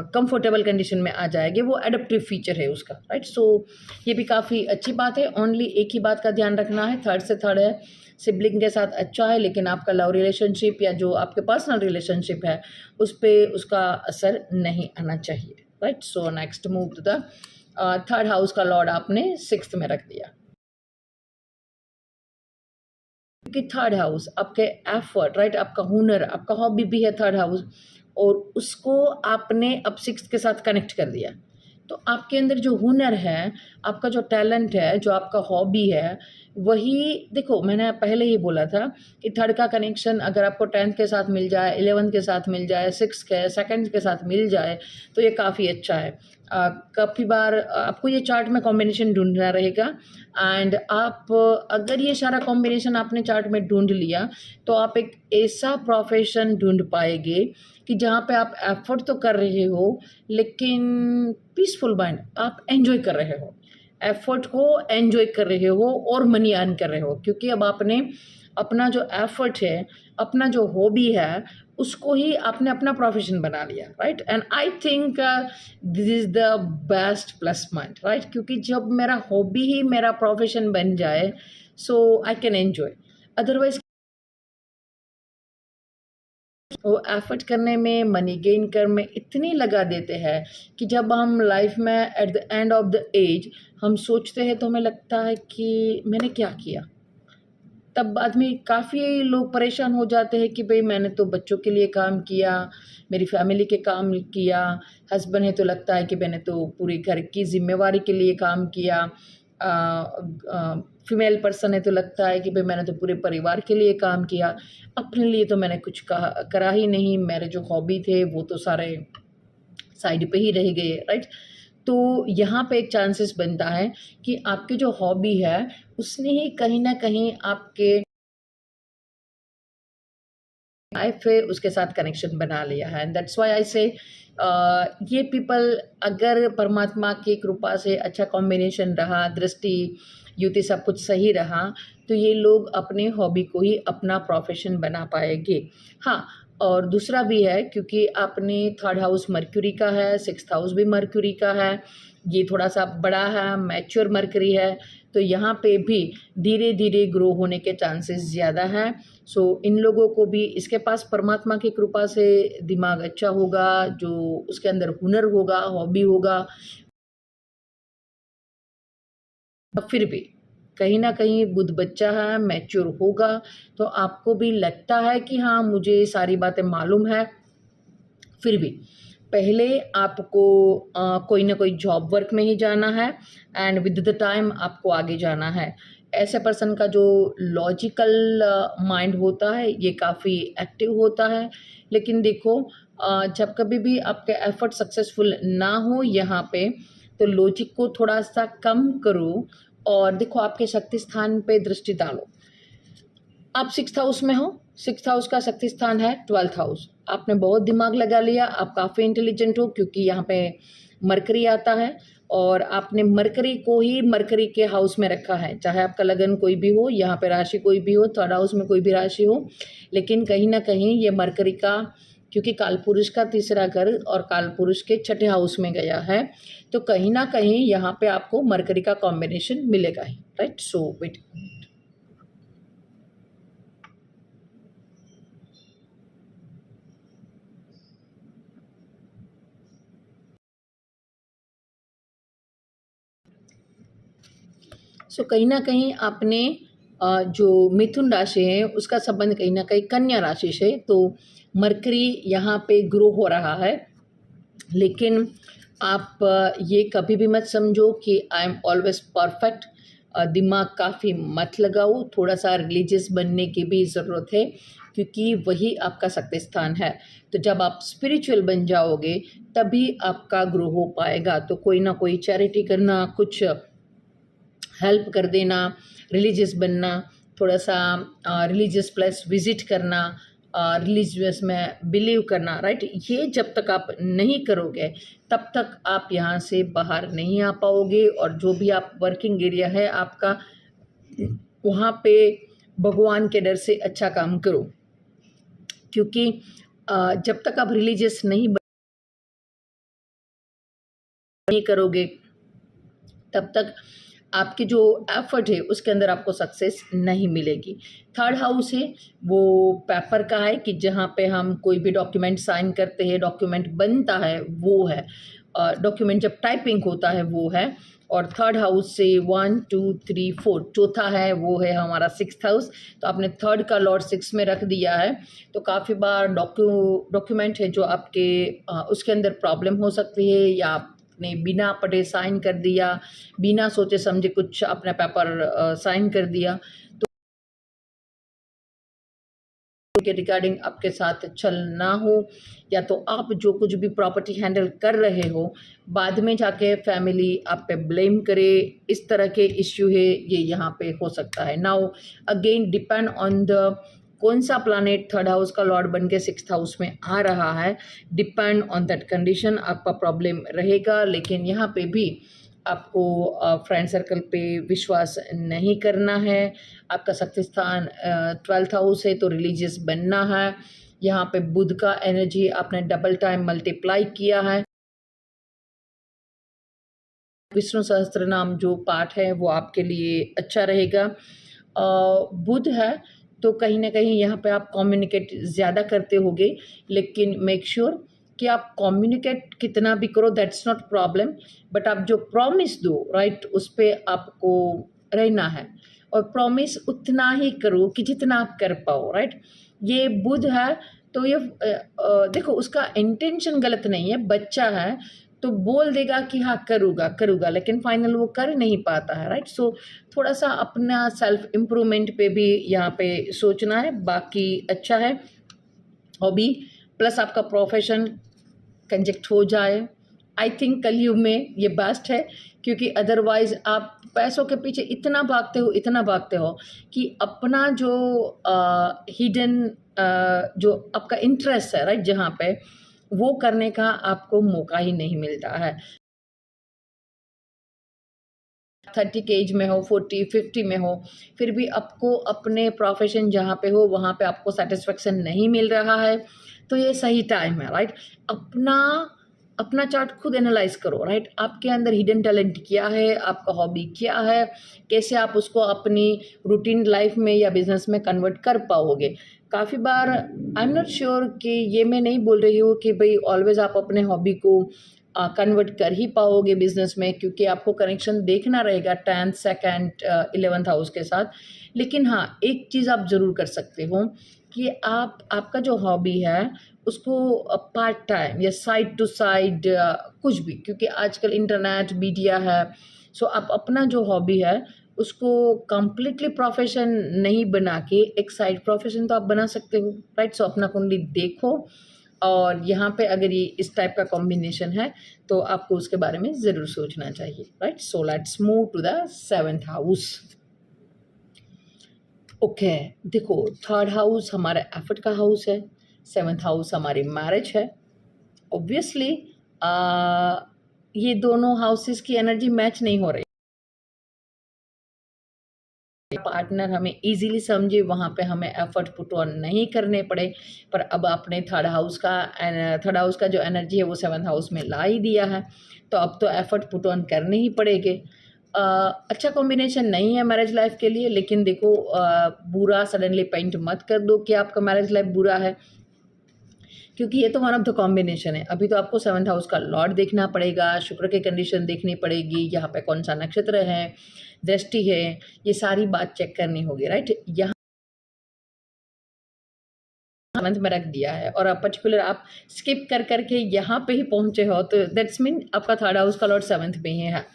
कंफर्टेबल कंडीशन में आ जाएगी, वो एडेप्टिव फीचर है उसका, राइट। सो ये भी काफ़ी अच्छी बात है। ओनली एक ही बात का ध्यान रखना है, थर्ड से थर्ड है, सिबलिंग के साथ अच्छा है, लेकिन आपका लव रिलेशनशिप या जो आपके पर्सनल रिलेशनशिप है उस पर उसका असर नहीं आना चाहिए, right. So next move to the third house का लॉर्ड आपने 6th में रख दिया, क्योंकि थर्ड हाउस आपके एफर्ट, राइट, आपका हुनर, आपका हॉबी भी है थर्ड हाउस, और उसको आपने अब 6th के साथ कनेक्ट कर दिया। तो आपके अंदर जो हुनर है, आपका जो टैलेंट है, जो आपका हॉबी है, वही देखो मैंने पहले ही बोला था कि थर्ड का कनेक्शन अगर आपको 10th के साथ मिल जाए, 11th के साथ मिल जाए, 6 के सेकंड के साथ मिल जाए तो ये काफ़ी अच्छा है। काफ़ी बार आपको ये चार्ट में कॉम्बिनेशन ढूंढना रहेगा, एंड आप अगर ये सारा कॉम्बिनेशन आपने चार्ट में ढूंढ लिया तो आप एक ऐसा प्रोफेशन ढूंढ पाएंगे कि जहाँ पे आप एफर्ट तो कर रहे हो लेकिन पीसफुल माइंड, आप एंजॉय कर रहे हो, एफर्ट को एंजॉय कर रहे हो और मनी अर्न कर रहे हो, क्योंकि अब आपने अपना जो एफर्ट है, अपना जो हॉबी है, उसको ही आपने अपना प्रोफेशन बना लिया, right. And I think this is the best plus point, right, क्योंकि जब मेरा हॉबी ही मेरा प्रोफेशन बन जाए सो आई कैन एंजॉय। अदरवाइज वो एफर्ट करने में, मनी गेन करने में इतनी लगा देते हैं कि जब हम लाइफ में at the end of the age हम सोचते हैं तो हमें लगता है कि मैंने क्या किया। तब आदमी, काफ़ी लोग परेशान हो जाते हैं कि भाई मैंने तो बच्चों के लिए काम किया, मेरी फैमिली के काम किया, हस्बैंड है तो लगता है कि मैंने तो पूरे घर की जिम्मेवारी के लिए काम किया, फीमेल पर्सन है तो लगता है कि भाई मैंने तो पूरे परिवार के लिए काम किया, अपने लिए तो मैंने कुछ करा ही नहीं, मेरे जो हॉबी थे वो तो सारे साइड पे ही रह गए, राइट। तो यहाँ पे एक चांसेस बनता है कि आपकी जो हॉबी है उसने ही कहीं ना कहीं आपके लाइफ है उसके साथ कनेक्शन बना लिया है। दैट्स व्हाई आई से ये पीपल, अगर परमात्मा की कृपा से अच्छा कॉम्बिनेशन रहा, दृष्टि युति सब कुछ सही रहा, तो ये लोग अपने हॉबी को ही अपना प्रोफेशन बना पाएंगे। हाँ, और दूसरा भी है क्योंकि आपने थर्ड हाउस मर्क्यूरी का है, 6th हाउस भी मर्क्यूरी का है, ये थोड़ा सा बड़ा है, मैच्योर मर्क्यूरी है, तो यहाँ पे भी धीरे धीरे ग्रो होने के चांसेस ज़्यादा हैं। सो इन लोगों को भी, इसके पास परमात्मा की कृपा से दिमाग अच्छा होगा, जो उसके अंदर हुनर होगा, हॉबी होगा, फिर भी कहीं ना कहीं बुद्ध बच्चा है, मैच्योर होगा, तो आपको भी लगता है कि हाँ मुझे सारी बातें मालूम है, फिर भी पहले आपको कोई ना कोई जॉब वर्क में ही जाना है, एंड विद द टाइम आपको आगे जाना है। ऐसे पर्सन का जो लॉजिकल माइंड होता है ये काफ़ी एक्टिव होता है, लेकिन देखो जब कभी भी आपके एफर्ट सक्सेसफुल ना हो यहाँ पे, तो लॉजिक को थोड़ा सा कम करो और देखो आपके शक्ति स्थान पे दृष्टि डालो। आप 6th हाउस में हो, 6th हाउस का शक्ति स्थान है 12th हाउस। आपने बहुत दिमाग लगा लिया, आप काफ़ी इंटेलिजेंट हो क्योंकि यहाँ पे मरकरी आता है, और आपने मरकरी को ही मरकरी के हाउस में रखा है, चाहे आपका लगन कोई भी हो, यहाँ पे राशि कोई भी हो, थर्ड हाउस में कोई भी राशि हो, लेकिन कहीं ना कहीं ये मरकरी का, क्योंकि कालपुरुष का तीसरा घर और कालपुरुष के 6ठे हाउस में गया है, तो कहीं ना कहीं यहाँ पे आपको मरकरी का कॉम्बिनेशन मिलेगा ही, राइट। सो वेट, सो कहीं ना कहीं आपने जो मिथुन राशि है उसका संबंध कहीं ना कहीं कन्या राशि से, तो मरकरी यहाँ पे ग्रो हो रहा है, लेकिन आप ये कभी भी मत समझो कि आई एम ऑलवेज परफेक्ट। दिमाग काफ़ी मत लगाओ, थोड़ा सा रिलीजियस बनने की भी ज़रूरत है, क्योंकि वही आपका शक्ति स्थान है। तो जब आप स्पिरिचुअल बन जाओगे तभी आपका ग्रो हो पाएगा। तो कोई ना कोई चैरिटी करना, कुछ हेल्प कर देना, रिलीजियस बनना, थोड़ा सा रिलीजियस प्लेस विजिट करना, रिलीजियस में बिलीव करना, राइट। ये जब तक आप नहीं करोगे तब तक आप यहाँ से बाहर नहीं आ पाओगे, और जो भी आप वर्किंग एरिया है आपका, वहाँ पे भगवान के डर से अच्छा काम करो, क्योंकि जब तक आप रिलीजियस नहीं करोगे तब तक आपकी जो एफर्ट है उसके अंदर आपको सक्सेस नहीं मिलेगी। थर्ड हाउस है वो पेपर का है कि जहाँ पे हम कोई भी डॉक्यूमेंट साइन करते हैं, डॉक्यूमेंट बनता है वो है, डॉक्यूमेंट जब टाइपिंग होता है वो है। और थर्ड हाउस से 1 2 3 4 चौथा है वो है हमारा सिक्स्थ हाउस। तो आपने थर्ड का लॉर्ड सिक्स में रख दिया है, तो काफ़ी बार डॉक्यूमेंट है जो आपके उसके अंदर प्रॉब्लम हो सकती है, या आपने बिना पढ़े साइन कर दिया, बिना सोचे समझे कुछ अपना पेपर साइन कर दिया, के रिगार्डिंग आपके साथ छल ना हो, या तो आप जो कुछ भी प्रॉपर्टी हैंडल कर रहे हो बाद में जाके फैमिली आप पे ब्लेम करे, इस तरह के इश्यू है ये यहाँ पे हो सकता है। Now again depend on the कौन सा प्लानेट थर्ड हाउस का लॉर्ड बन के सिक्स्थ हाउस में आ रहा है, डिपेंड ऑन दैट कंडीशन आपका प्रॉब्लम रहेगा। लेकिन यहाँ पे भी आपको फ्रेंड सर्कल पे विश्वास नहीं करना है। आपका शक्ति स्थान 12th हाउस है तो रिलीजियस बनना है। यहाँ पे बुध का एनर्जी आपने डबल टाइम मल्टीप्लाई किया है। विष्णु सहस्त्र नाम जो पाठ है वो आपके लिए अच्छा रहेगा। बुध है तो कहीं ना कहीं यहाँ पे आप कम्युनिकेट ज़्यादा करते होगे, लेकिन मेक श्योर कि आप कम्युनिकेट कितना भी करो दैट्स नॉट प्रॉब्लम, बट आप जो प्रॉमिस दो राइट उस पर आपको रहना है, और प्रॉमिस उतना ही करो कि जितना आप कर पाओ राइट। ये बुध है तो ये देखो उसका इंटेंशन गलत नहीं है, बच्चा है तो बोल देगा कि हाँ करूँगा करूँगा, लेकिन फाइनल वो कर नहीं पाता है राइट। सो थोड़ा सा अपना सेल्फ इम्प्रूवमेंट पे भी यहाँ पे सोचना है, बाकी अच्छा है। हॉबी प्लस आपका प्रोफेशन कंजेक्ट हो जाए, आई थिंक कलयुग में ये बेस्ट है, क्योंकि अदरवाइज आप पैसों के पीछे इतना भागते हो कि अपना जो हिडन जो आपका इंटरेस्ट है राइट जहाँ पे वो करने का आपको मौका ही नहीं मिलता है। 30 के एज में हो, 40 50 में हो, फिर भी आपको अपने प्रोफेशन जहाँ पे हो वहाँ पे आपको सेटिस्फेक्शन नहीं मिल रहा है, तो ये सही टाइम है राइट। अपना चार्ट खुद एनालाइज करो राइट। आपके अंदर हिडन टैलेंट क्या है, आपका हॉबी क्या है, कैसे आप उसको अपनी रूटीन लाइफ में या बिजनेस में कन्वर्ट कर पाओगे। काफ़ी बार आई एम नॉट श्योर कि ये मैं नहीं बोल रही हूँ कि भाई ऑलवेज आप अपने हॉबी को कन्वर्ट कर ही पाओगे बिजनेस में, क्योंकि आपको कनेक्शन देखना रहेगा 10th 2nd 11th हाउस के साथ। लेकिन हाँ एक चीज़ आप ज़रूर कर सकते हो कि आपका जो हॉबी है उसको पार्ट टाइम या साइड टू साइड कुछ भी, क्योंकि आजकल इंटरनेट मीडिया है, सो आप अपना जो हॉबी है उसको कम्प्लीटली प्रोफेशन नहीं बना के एक साइड प्रोफेशन तो आप बना सकते हो राइट। सो अपना कुंडली देखो, और यहाँ पे अगर ये इस टाइप का कॉम्बिनेशन है तो आपको उसके बारे में ज़रूर सोचना चाहिए right. So let's move to the 7th house. Okay देखो थर्ड हाउस हमारा एफर्ट का हाउस है, 7th हाउस हमारी मैरिज है। ऑब्वियसली ये दोनों हाउसेस की एनर्जी मैच नहीं हो रही। पार्टनर हमें इजीली समझे, वहाँ पे हमें एफर्ट पुट ऑन नहीं करने पड़े, पर अब आपने थर्ड हाउस का जो एनर्जी है वो 7th हाउस में ला ही दिया है, तो अब तो एफर्ट पुट ऑन करने ही पड़ेंगे। अच्छा कॉम्बिनेशन नहीं है मैरिज लाइफ के लिए, लेकिन देखो बुरा सडनली पेंट मत कर दो कि आपका मैरिज लाइफ बुरा है, क्योंकि ये तो वन ऑफ द कॉम्बिनेशन है। अभी तो आपको 7th हाउस का लॉर्ड देखना पड़ेगा, शुक्र की कंडीशन देखनी पड़ेगी, यहाँ पे कौन सा नक्षत्र है, दृष्टि है, ये सारी बात चेक करनी होगी राइट। यहाँ मंथ में रख दिया है और आप पर्टिकुलर आप स्किप कर करके यहाँ पे ही पहुँचे हो, तो दैट्स मीन आपका थर्ड हाउस का लॉर्ड 7th में ही है।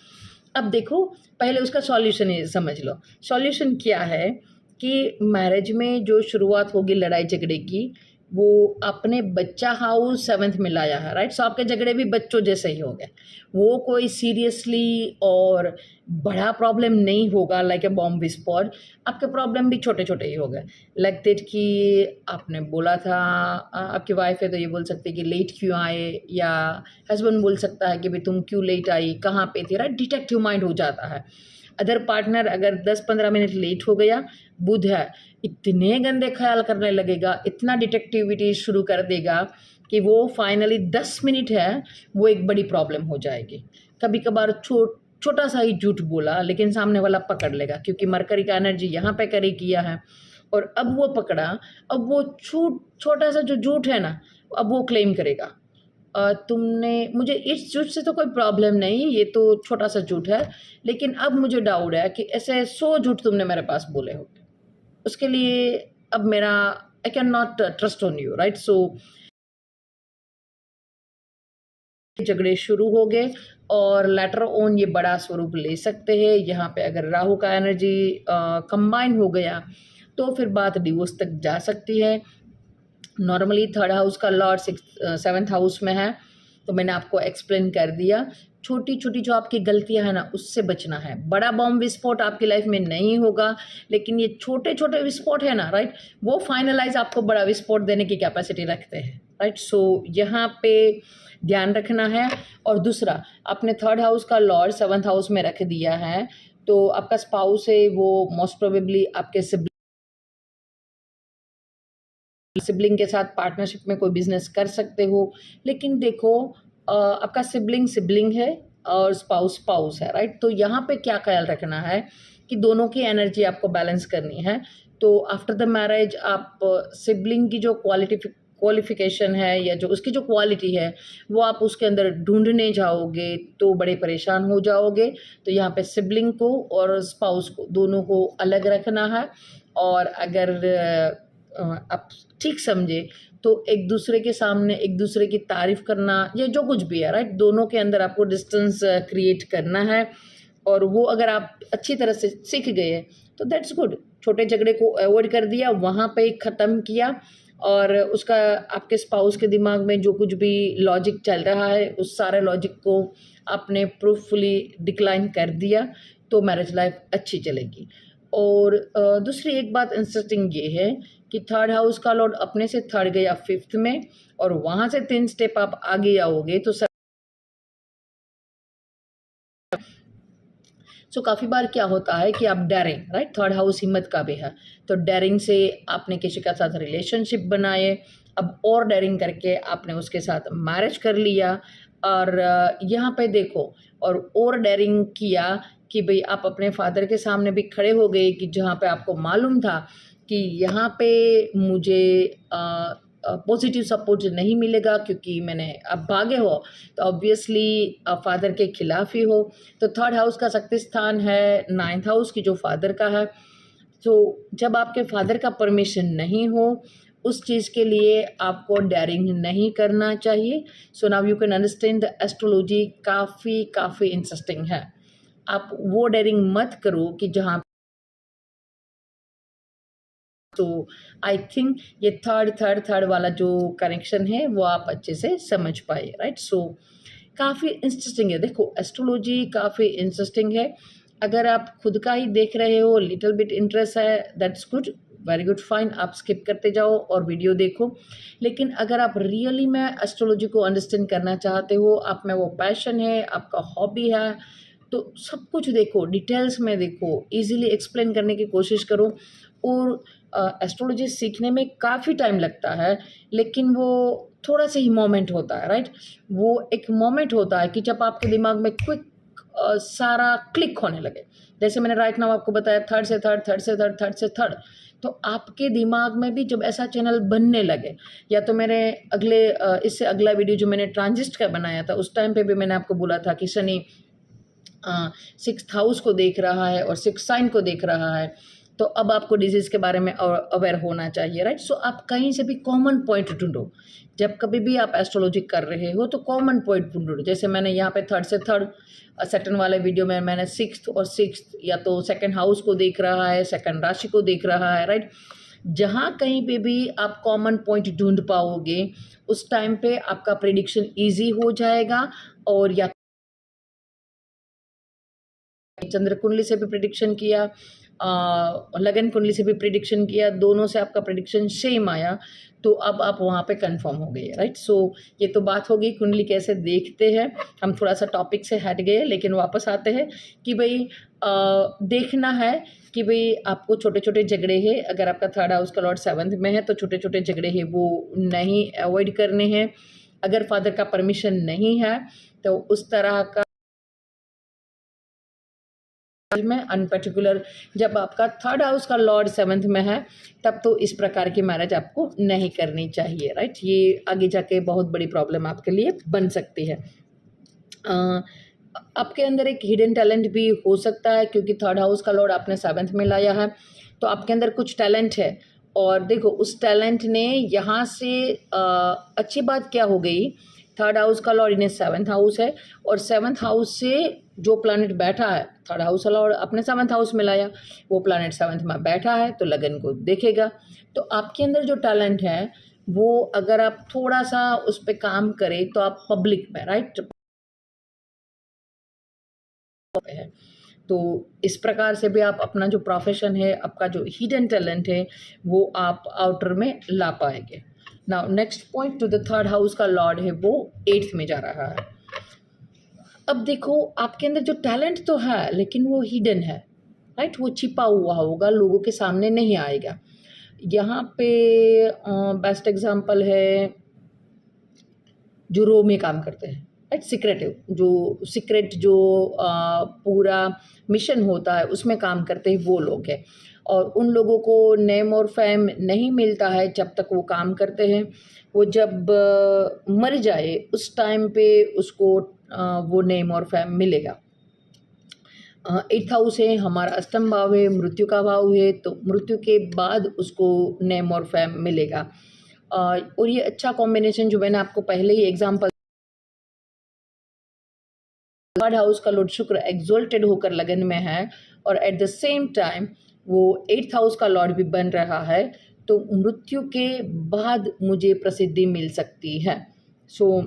अब देखो पहले उसका सॉल्यूशन ही समझ लो। सॉल्यूशन क्या है कि मैरिज में जो शुरुआत होगी लड़ाई झगड़े की, वो अपने बच्चा हाउस 7th में लाया है राइट। सो आपके झगड़े भी बच्चों जैसे ही हो गए, वो कोई सीरियसली और बड़ा प्रॉब्लम नहीं होगा लाइक ए बॉम्ब विस्फोट। आपके प्रॉब्लम भी छोटे छोटे ही हो गए, लाइक दैट कि आपने बोला था आपकी वाइफ है तो ये बोल सकती है कि लेट क्यों आए, या हस्बैंड बोल सकता है कि भाई तुम क्यों लेट आई, कहाँ पे थे राइट। डिटेक्टिव माइंड हो जाता है। अदर पार्टनर अगर 10-15 मिनट लेट हो गया, बुध है, इतने गंदे ख्याल करने लगेगा, इतना डिटेक्टिविटी शुरू कर देगा कि वो फाइनली 10 मिनट है, वो एक बड़ी प्रॉब्लम हो जाएगी। कभी कभार छोटा सा ही झूठ बोला लेकिन सामने वाला पकड़ लेगा, क्योंकि मरकरी का एनर्जी यहाँ पे कैरी किया है, और अब वो पकड़ा, अब वो छोटा सा जो झूठ है ना, अब वो क्लेम करेगा तुमने मुझे इस झूठ से तो कोई प्रॉब्लम नहीं, ये तो छोटा सा झूठ है, लेकिन अब मुझे डाउट है कि ऐसे 100 झूठ तुमने मेरे पास बोले हो, उसके लिए अब मेरा I can not trust on you, right. So झगड़े शुरू हो गए और लेटर ऑन ये बड़ा स्वरूप ले सकते हैं। यहाँ पे अगर राहु का एनर्जी कंबाइन हो गया तो फिर बात डिवोर्स तक जा सकती है। नॉर्मली 3rd हाउस का लॉर्ड 7th हाउस में है, तो मैंने आपको एक्सप्लेन कर दिया। छोटी छोटी जो आपकी गलतियां हैं ना, उससे बचना है। बड़ा बॉम्ब विस्फोट आपकी लाइफ में नहीं होगा, लेकिन ये छोटे छोटे विस्फोट है ना, राइट, वो फाइनलाइज आपको बड़ा विस्फोट देने की कैपेसिटी रखते हैं, राइट। सो यहाँ पे ध्यान रखना है। और दूसरा, आपने 3rd हाउस का लॉर्ड 7th हाउस में रख दिया है, तो आपका स्पाउस है वो मोस्ट प्रोबेबली आपके सिबलिंग के साथ पार्टनरशिप में कोई बिजनेस कर सकते हो। लेकिन देखो आपका सिबलिंग है और स्पाउस है, राइट। तो यहाँ पे क्या ख्याल रखना है कि दोनों की एनर्जी आपको बैलेंस करनी है। तो आफ्टर द मैरिज आप सिबलिंग की जो क्वालिफिकेशन है या जो उसकी जो क्वालिटी है वो आप उसके अंदर ढूंढने जाओगे तो बड़े परेशान हो जाओगे। तो यहाँ पे सिबलिंग को और स्पाउस को दोनों को अलग रखना है। और अगर आप ठीक समझे तो एक दूसरे के सामने एक दूसरे की तारीफ करना या जो कुछ भी है, राइट, दोनों के अंदर आपको डिस्टेंस क्रिएट करना है। और वो अगर आप अच्छी तरह से सीख गए तो दैट्स गुड। छोटे झगड़े को अवॉइड कर दिया, वहाँ पे ख़त्म किया, और उसका आपके स्पाउस के दिमाग में जो कुछ भी लॉजिक चल रहा है उस सारे लॉजिक को आपने प्रूफुली डिक्लाइन कर दिया, तो मैरिज लाइफ अच्छी चलेगी। और दूसरी एक बात इंटरेस्टिंग ये है कि 3rd हाउस का लॉर्ड अपने से 3rd गया 5th में, और वहाँ से 3 स्टेप आप आगे आओगे तो काफ़ी बार क्या होता है कि आप डेरिंग, राइट, 3rd हाउस हिम्मत का भी है, तो डेरिंग से आपने किसी के साथ रिलेशनशिप बनाए, अब और डेरिंग करके आपने उसके साथ मैरिज कर लिया। और यहाँ पे देखो, और डेरिंग किया कि भाई आप अपने फादर के सामने भी खड़े हो गए कि जहाँ पे आपको मालूम था कि यहाँ पे मुझे पॉजिटिव सपोर्ट नहीं मिलेगा क्योंकि मैंने अब भागे हो, तो ऑब्वियसली फादर के खिलाफ ही हो। तो 3rd हाउस का शक्ति स्थान है 9th हाउस की जो फादर का है। तो जब आपके फादर का परमिशन नहीं हो उस चीज़ के लिए आपको डेयरिंग नहीं करना चाहिए। So now you can understand the astrology काफ़ी इंटरेस्टिंग है। आप वो डेयरिंग मत करो कि जहाँ, तो आई थिंक ये थर्ड वाला जो कनेक्शन है वो आप अच्छे से समझ पाए, राइट। सो काफ़ी इंटरेस्टिंग है। देखो एस्ट्रोलॉजी काफ़ी इंटरेस्टिंग है। अगर आप खुद का ही देख रहे हो, लिटिल बिट इंटरेस्ट है, that's good, very good, fine, आप स्किप करते जाओ और वीडियो देखो। लेकिन अगर आप रियली में एस्ट्रोलॉजी को अंडरस्टैंड करना चाहते हो, आप में वो पैशन है, आपका हॉबी है, तो सब कुछ देखो, डिटेल्स में देखो, इजीली एक्सप्लेन करने की कोशिश करो। और एस्ट्रोलॉजी सीखने में काफ़ी टाइम लगता है, लेकिन वो थोड़ा सा ही मोमेंट होता है, राइट। वो एक मोमेंट होता है कि जब आपके दिमाग में क्विक सारा क्लिक होने लगे। जैसे मैंने राइट नाउ आपको बताया 3rd से 3rd, 3rd से 3rd, 3rd से 3rd, तो आपके दिमाग में भी जब ऐसा चैनल बनने लगे, या तो मेरे इससे अगला वीडियो जो मैंने ट्रांजिस्ट का बनाया था उस टाइम पे भी मैंने आपको बोला था कि शनि 6th हाउस को देख रहा है और 6th साइन को देख रहा है, तो अब आपको डिजीज़ के बारे में अवेयर होना चाहिए, राइट। सो आप कहीं से भी कॉमन पॉइंट ढूंढो। जब कभी भी आप एस्ट्रोलॉजी कर रहे हो तो कॉमन पॉइंट ढूंढो। जैसे मैंने यहाँ पे 3rd से 3rd, सेकंड वाले वीडियो में मैंने 6th और 6th, या तो 2nd हाउस को देख रहा है, 2nd राशि को देख रहा है, राइट। जहाँ कहीं पे भी आप कॉमन पॉइंट ढूंढ पाओगे उस टाइम पे आपका प्रेडिक्शन ईजी हो जाएगा। और या चंद्र कुंडली से भी प्रिडिक्शन किया, लगन कुंडली से भी प्रिडिक्शन किया, दोनों से आपका प्रिडिक्शन सेम आया, तो अब आप वहाँ पे कंफर्म हो गए, राइट। सो ये तो बात हो गई कुंडली कैसे देखते हैं। हम थोड़ा सा टॉपिक से हट गए, लेकिन वापस आते हैं कि भाई देखना है कि भाई आपको छोटे छोटे झगड़े हैं, अगर आपका थर्ड हाउस का लॉर्ड 7th में है तो छोटे छोटे झगड़े हैं वो नहीं अवॉइड करने हैं। अगर फादर का परमिशन नहीं है तो उस तरह का में अनपर्टिकुलर, जब आपका थर्ड हाउस का लॉर्ड 7th में है तब तो इस प्रकार की मैरिज आपको नहीं करनी चाहिए, राइट। ये आगे जाके बहुत बड़ी प्रॉब्लम आपके लिए बन सकती है। आपके अंदर एक हिडन टैलेंट भी हो सकता है, क्योंकि थर्ड हाउस का लॉर्ड आपने 7th में लाया है, तो आपके अंदर कुछ टैलेंट है। और देखो उस टैलेंट ने यहाँ से अच्छी बात क्या हो गई, थर्ड हाउस का लॉर्ड इन्हें 7th हाउस है, और 7th हाउस से जो प्लैनेट बैठा है, थर्ड हाउस का लॉर्ड अपने 7th हाउस में लाया, वो प्लैनेट 7th में बैठा है तो लगन को देखेगा। तो आपके अंदर जो टैलेंट है वो अगर आप थोड़ा सा उस पर काम करें तो आप पब्लिक में, राइट, है। तो इस प्रकार से भी आप अपना जो प्रोफेशन है, आपका जो हिडन टैलेंट है, वो आप आउटर में ला पाएंगे। Now next point, to the third house का लॉर्ड है वो 8th में जा रहा है। अब देखो आपके अंदर जो टैलेंट तो है लेकिन वो हिडन है, राइट, वो छिपा हुआ होगा, लोगों के सामने नहीं आएगा। यहाँ पे बेस्ट एग्जांपल है जो रो में काम करते हैं, राइट, सीक्रेटिव, जो सीक्रेट जो पूरा मिशन होता है उसमें काम करते हैं वो लोग हैं, और उन लोगों को नेम और फेम नहीं मिलता है जब तक वो काम करते हैं। वो जब मर जाए उस टाइम पे उसको वो नेम और फेम मिलेगा। 8th हाउस है हमारा, अष्टम भाव है, मृत्यु का भाव है, तो मृत्यु के बाद उसको नेम और फेम मिलेगा। और ये अच्छा कॉम्बिनेशन जो मैंने आपको पहले ही एग्जांपल, थर्ड हाउस का लॉर्ड शुक्र एक्सोल्टेड होकर लगन में है और एट द सेम टाइम वो 8th हाउस का लॉर्ड भी बन रहा है, तो मृत्यु के बाद मुझे प्रसिद्धि मिल सकती है। सो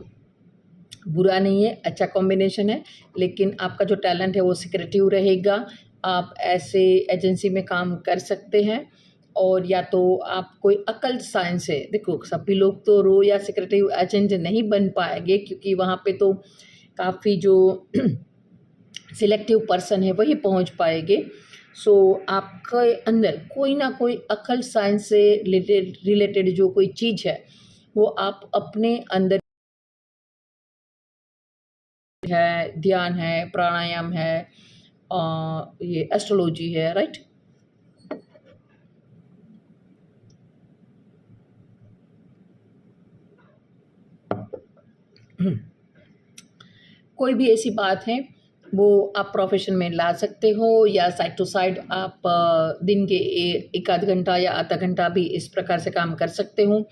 बुरा नहीं है, अच्छा कॉम्बिनेशन है, लेकिन आपका जो टैलेंट है वो सिक्रेटिव रहेगा। आप ऐसे एजेंसी में काम कर सकते हैं, और या तो आप कोई अकल्ट साइंस है, देखो सभी लोग तो रो या सिक्रेटिव एजेंट नहीं बन पाएंगे, क्योंकि वहाँ पे तो काफ़ी जो सिलेक्टिव पर्सन है वही पहुँच पाएंगे। सो आपके अंदर कोई ना कोई अकल्ट साइंस से रिलेटेड जो कोई चीज़ है वो आप अपने अंदर है, ध्यान है, प्राणायाम है, ये एस्ट्रोलॉजी है, राइट। कोई भी ऐसी बात है वो आप प्रोफेशन में ला सकते हो, या साइड टू साइड आप दिन के एक आध घंटा या आधा घंटा भी इस प्रकार से काम कर सकते हो।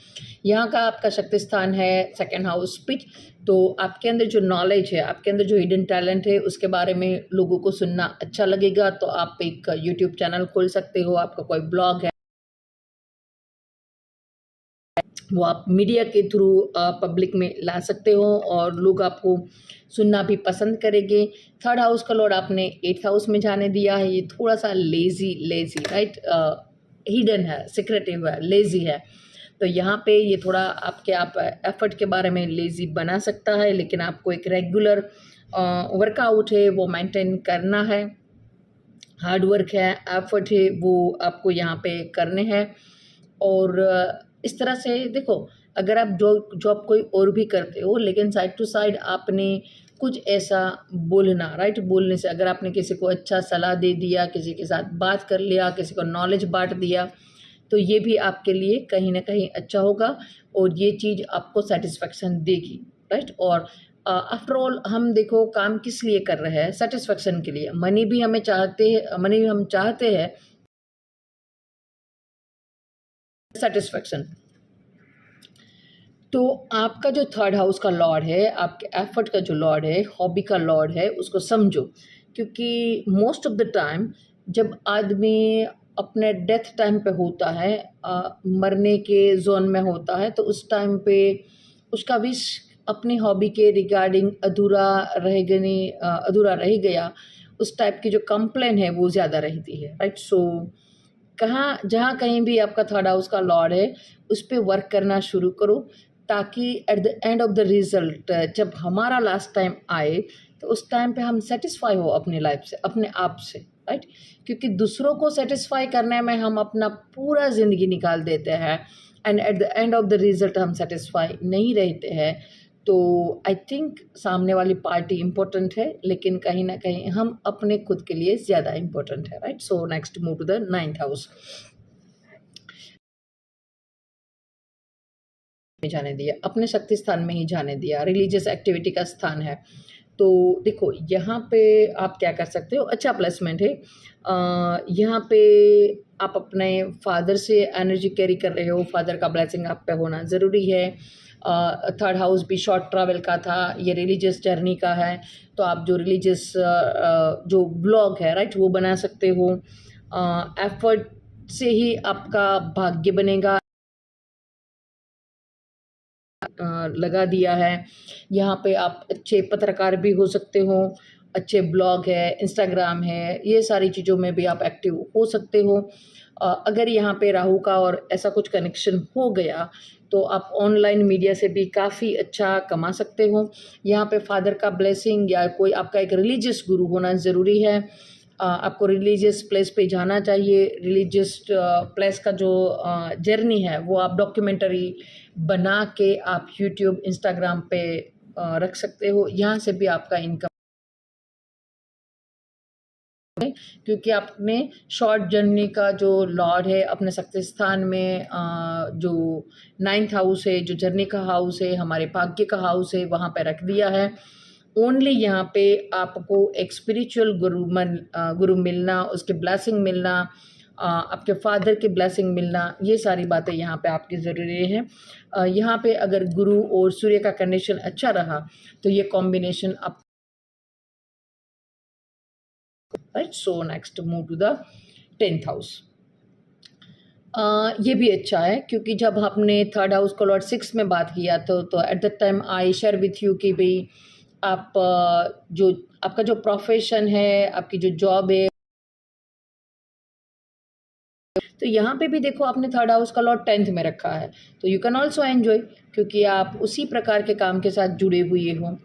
यहाँ का आपका शक्ति स्थान है 2nd हाउस स्पीच, तो आपके अंदर जो नॉलेज है, आपके अंदर जो हिडन टैलेंट है उसके बारे में लोगों को सुनना अच्छा लगेगा, तो आप एक यूट्यूब चैनल खोल सकते हो, आपका कोई ब्लॉग है वो आप मीडिया के थ्रू पब्लिक में ला सकते हो और लोग आपको सुनना भी पसंद करेंगे। थर्ड हाउस का लॉर्ड आपने 8th हाउस में जाने दिया है, ये थोड़ा सा लेजी राइट, हिडन है, सिक्रेटिव है, लेजी है, तो यहाँ पे ये थोड़ा आप एफर्ट के बारे में लेजी बना सकता है, लेकिन आपको एक रेगुलर वर्कआउट है वो मेंटेन करना है, हार्ड वर्क है, एफर्ट है वो आपको यहाँ पे करने हैं। और इस तरह से देखो, अगर आप जॉब कोई और भी करते हो लेकिन साइड टू साइड आपने कुछ ऐसा बोलना, राइट, बोलने से अगर आपने किसी को अच्छा सलाह दे दिया, किसी के साथ बात कर लिया, किसी को नॉलेज बांट दिया, तो ये भी आपके लिए कहीं ना कहीं अच्छा होगा और ये चीज़ आपको सेटिस्फेक्शन देगी, राइट। और आफ्टर ऑल हम देखो काम किस लिए कर रहे हैं, सेटिस्फेक्शन के लिए। मनी भी हम चाहते हैं सेटिस्फेक्शन। तो आपका जो थर्ड हाउस का लॉर्ड है, आपके एफर्ट का जो लॉर्ड है, हॉबी का लॉर्ड है, उसको समझो, क्योंकि मोस्ट ऑफ द टाइम जब आदमी अपने डेथ टाइम पे होता है, मरने के जोन में होता है, तो उस टाइम पे उसका विश अपनी हॉबी के रिगार्डिंग अधूरा रह गया, उस टाइप की जो कंप्लेन है वो ज़्यादा रहती है, राइट। सो जहाँ कहीं भी आपका थर्ड हाउस का लॉर्ड है उस पर वर्क करना शुरू करो, ताकि eight the end of the result जब हमारा लास्ट टाइम आए तो उस टाइम पे हम सेटिस्फाई हो अपनी लाइफ से, अपने आप से, राइट। क्योंकि दूसरों को सेटिस्फाई करने में हम अपना पूरा ज़िंदगी निकाल देते हैं and eight the end of the result हम सेटिस्फाई नहीं रहते हैं। तो आई थिंक सामने वाली पार्टी इम्पोर्टेंट है, लेकिन कहीं ना कहीं हम अपने खुद के लिए ज़्यादा इम्पोर्टेंट है, right. So next move to the 9th house में जाने दिया, अपने शक्ति स्थान में ही जाने दिया, रिलीजियस एक्टिविटी का स्थान है। तो देखो यहाँ पे आप क्या कर सकते हो, अच्छा प्लेसमेंट है। यहाँ पे आप अपने फादर से एनर्जी कैरी कर रहे हो, फादर का ब्लेसिंग आप पे होना ज़रूरी है। थर्ड हाउस भी शॉर्ट ट्रैवल का था, ये रिलीजियस जर्नी का है, तो आप जो रिलीजियस जो ब्लॉग है, राइट, वो बना सकते हो। एफर्ट से ही आपका भाग्य बनेगा, लगा दिया है। यहाँ पे आप अच्छे पत्रकार भी हो सकते हो, अच्छे ब्लॉग है, इंस्टाग्राम है, ये सारी चीज़ों में भी आप एक्टिव हो सकते हो। अगर यहाँ पे राहु का और ऐसा कुछ कनेक्शन हो गया तो आप ऑनलाइन मीडिया से भी काफ़ी अच्छा कमा सकते हो। यहाँ पे फादर का ब्लेसिंग या कोई आपका एक रिलीजियस गुरु होना ज़रूरी है। आपको रिलीजियस प्लेस पे जाना चाहिए। रिलीजियस प्लेस का जो जर्नी है वो आप डॉक्यूमेंट्री बना के आप यूट्यूब, इंस्टाग्राम पे रख सकते हो। यहाँ से भी आपका इनकम, क्योंकि आपने शॉर्ट जर्नी का जो लॉर्ड है अपने शक्ति स्थान में, जो 9th हाउस है, जो जर्नी का हाउस है, हमारे भाग्य का हाउस है, वहाँ पे रख दिया है। ओनली यहाँ पे आपको एक स्पिरिचुअल गुरु मिलना, उसके ब्लेसिंग मिलना, आपके फादर की ब्लेसिंग मिलना, ये सारी बातें यहाँ पे आपकी ज़रूरी है। यहाँ पे अगर गुरु और सूर्य का कंडीशन अच्छा रहा तो ये कॉम्बिनेशन आप, right. So next move to the 10th house. ये भी अच्छा है, क्योंकि जब आपने थर्ड हाउस को लॉर्ड 6 में बात किया तो at the time I share with you कि भाई आप जो आपका जो प्रोफेशन है, आपकी जो जॉब है, तो यहाँ पे भी देखो आपने थर्ड हाउस का लॉर्ड 10th में रखा है, तो यू कैन ऑल्सो एन्जॉय, क्योंकि आप उसी प्रकार के काम के साथ जुड़े हुए हो।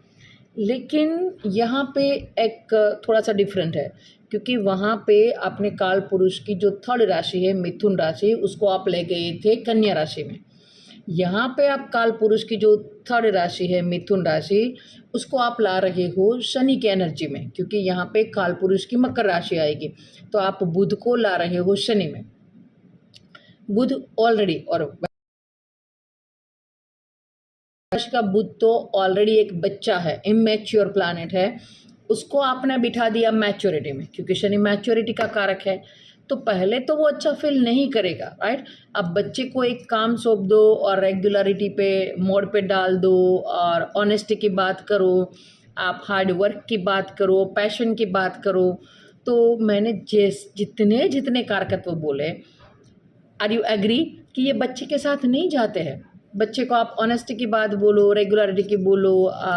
लेकिन यहाँ पे एक थोड़ा सा डिफरेंट है, क्योंकि वहाँ पे आपने काल पुरुष की जो थर्ड राशि है, मिथुन राशि, उसको आप ले गए थे कन्या राशि में। यहाँ पे आप काल पुरुष की जो थर्ड राशि है, मिथुन राशि, उसको आप ला रहे हो शनि के एनर्जी में, क्योंकि यहाँ पे काल पुरुष की मकर राशि आएगी, तो आप बुध को ला रहे हो शनि में। बुध ऑलरेडी, और राशि का बुध तो ऑलरेडी एक बच्चा है, इमैच्योर प्लैनेट है, उसको आपने बिठा दिया मैच्योरिटी में, क्योंकि शनि मैच्योरिटी का कारक है। तो पहले तो वो अच्छा फील नहीं करेगा, राइट। अब बच्चे को एक काम सौंप दो और रेगुलरिटी पे मोड पे डाल दो, और ऑनेस्टी की बात करो, आप हार्ड वर्क की बात करो, पैशन की बात करो। तो मैंने जितने जितने कारकत्व बोले, आर यू एग्री कि ये बच्चे के साथ नहीं जाते हैं। बच्चे को आप ऑनेस्टी की बात बोलो, रेगुलरिटी की बोलो,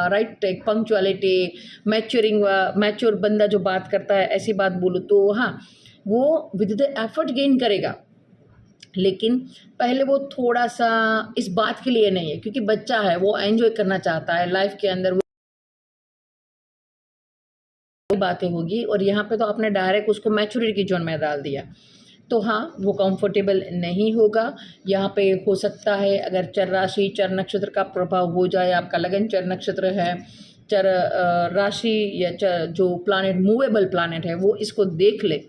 राइट, एक पंक्चुअलिटी, मैच्योर बंदा जो बात करता है ऐसी बात बोलो, तो हाँ, वो विद द एफर्ट गेन करेगा। लेकिन पहले वो थोड़ा सा इस बात के लिए नहीं है, क्योंकि बच्चा है, वो एंजॉय करना चाहता है लाइफ के अंदर, वो बातें होगी। और यहाँ पे तो आपने डायरेक्ट उसको मैच्योरिटी की जोन में डाल दिया, तो हाँ, वो कंफर्टेबल नहीं होगा। यहाँ पे हो सकता है अगर चर राशि, चर नक्षत्र का प्रभाव हो जाए, आपका लगन चर नक्षत्र है, चर राशि या चर जो प्लानेट, मूवेबल प्लानेट है, वो इसको देख ले,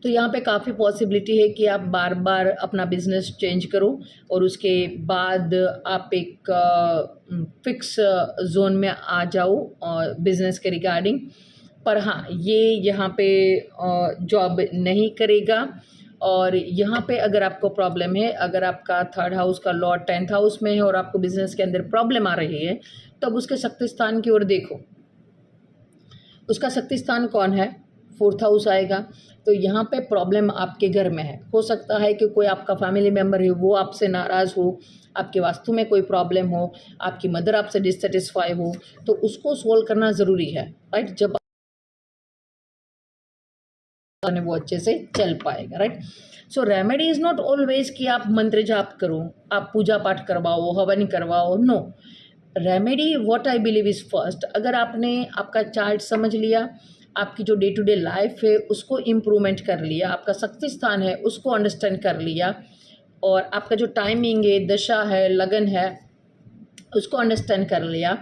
तो यहाँ पे काफ़ी पॉसिबिलिटी है कि आप बार बार अपना बिजनेस चेंज करो और उसके बाद आप एक फिक्स जोन में आ जाओ बिजनेस के रिगार्डिंग। पर हाँ, ये यहाँ पे जॉब नहीं करेगा। और यहाँ पे अगर आपको प्रॉब्लम है, अगर आपका थर्ड हाउस का लॉर्ड 10th हाउस में है और आपको बिजनेस के अंदर प्रॉब्लम आ रही है, तब उसके शक्ति स्थान की ओर देखो। उसका शक्ति स्थान कौन है? 4th हाउस आएगा। तो यहाँ पे प्रॉब्लम आपके घर में है। हो सकता है कि कोई आपका फैमिली मेम्बर है, वो आपसे नाराज़ हो, आपके वास्तु में कोई प्रॉब्लम हो, आपकी मदर आपसे डिससेटिस्फाई हो, तो उसको सोल्व करना ज़रूरी है, राइट। जब और वो अच्छे से चल पाएगा, right. So remedy is not always कि आप मंत्र जाप करो, आप पूजा पाठ करवाओ, हवन करवाओ, no. Remedy what I believe is first, अगर आपने आपका चार्ट समझ लिया, आपकी जो डे टू डे लाइफ है उसको इम्प्रूवमेंट कर लिया, आपका शक्ति स्थान है उसको अंडरस्टैंड कर लिया, और आपका जो टाइमिंग है, दशा है, लगन है, उसको अंडरस्टैंड कर लिया,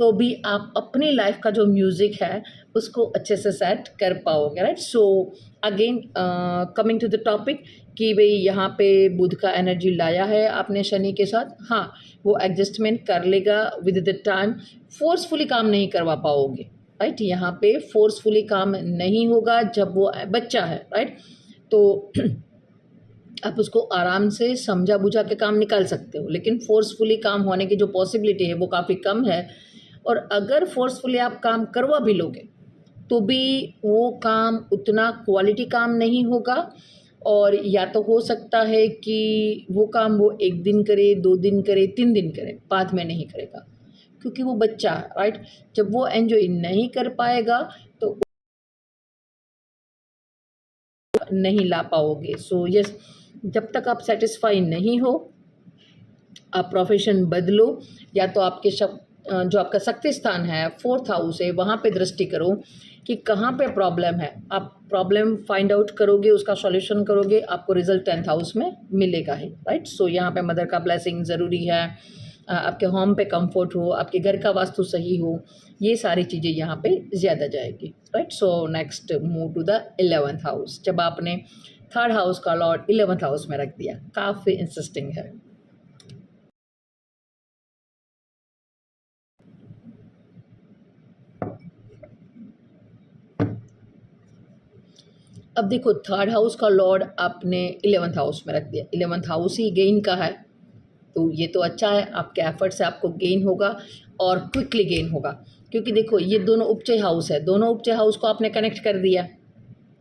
तो भी आप अपनी लाइफ का जो म्यूज़िक है उसको अच्छे से सेट कर पाओगे, right. So again coming to the topic कि भाई यहाँ पे बुध का एनर्जी लाया है आपने शनि के साथ, हाँ वो एडजस्टमेंट कर लेगा विद द टाइम, फोर्सफुली काम नहीं करवा पाओगे, राइट। यहाँ पे फोर्सफुली काम नहीं होगा जब वो बच्चा है, राइट। तो आप उसको आराम से समझा बुझा के काम निकाल सकते हो, लेकिन फोर्सफुली काम होने की जो पॉसिबिलिटी है वो काफ़ी कम है। और अगर फोर्सफुली आप काम करवा भी लोगे तो भी वो काम उतना क्वालिटी काम नहीं होगा, और या तो हो सकता है कि वो काम वो 1 दिन करे, 2 दिन करे, 3 दिन करे, बाद में नहीं करेगा, क्योंकि वो बच्चा है, राइट। जब वो एंजॉय नहीं कर पाएगा तो नहीं ला पाओगे। सो यस, जब तक आप सेटिस्फाई नहीं हो, आप प्रोफेशन बदलो, या तो आपके जो आपका शक्ति स्थान है 4th हाउस है, वहाँ पे दृष्टि करो कि कहाँ पे प्रॉब्लम है। आप प्रॉब्लम फाइंड आउट करोगे, उसका सॉल्यूशन करोगे, आपको रिजल्ट 10th हाउस में मिलेगा ही, राइट। सो यहाँ पे मदर का ब्लेसिंग ज़रूरी है, आपके होम पे कंफर्ट हो, आपके घर का वास्तु सही हो, ये सारी चीज़ें यहाँ पे ज़्यादा जाएगी, right. So next move to the 11th house. जब आपने 3rd हाउस का लॉर्ड 11th हाउस में रख दिया, काफ़ी इंटरेस्टिंग है। अब देखो 3rd हाउस का लॉर्ड आपने 11th हाउस में रख दिया, 11th हाउस ही गेन का है, तो ये तो अच्छा है, आपके एफर्ट से आपको गेन होगा और क्विकली गेन होगा, क्योंकि देखो ये दोनों उपचय हाउस है, दोनों उपचय हाउस को आपने कनेक्ट कर दिया,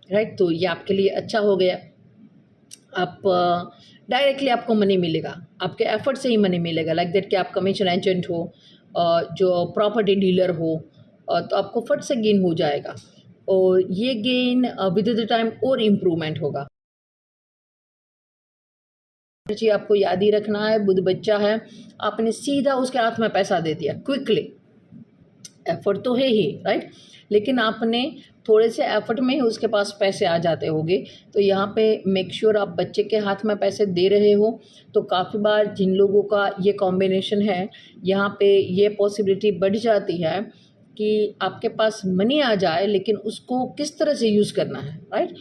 राइट। तो ये आपके लिए अच्छा हो गया, आप डायरेक्टली आपको मनी मिलेगा, आपके एफर्ट से ही मनी मिलेगा, लाइक दैट कि आप कमीशन एजेंट हो, जो प्रॉपर्टी डीलर हो, तो आपको फट से गेन हो जाएगा, और ये गेन विद द टाइम और इम्प्रूवमेंट होगा। जी आपको याद ही रखना है, बुध बच्चा है, आपने सीधा उसके हाथ में पैसा दे दिया क्विकली, एफर्ट तो है ही, राइट, लेकिन आपने थोड़े से एफर्ट में ही उसके पास पैसे आ जाते होंगे। तो यहाँ पे मेक श्योर आप बच्चे के हाथ में पैसे दे रहे हो। तो काफ़ी बार जिन लोगों का ये कॉम्बिनेशन है, यहाँ पे ये पॉसिबिलिटी बढ़ जाती है कि आपके पास मनी आ जाए, लेकिन उसको किस तरह से यूज़ करना है, राइट।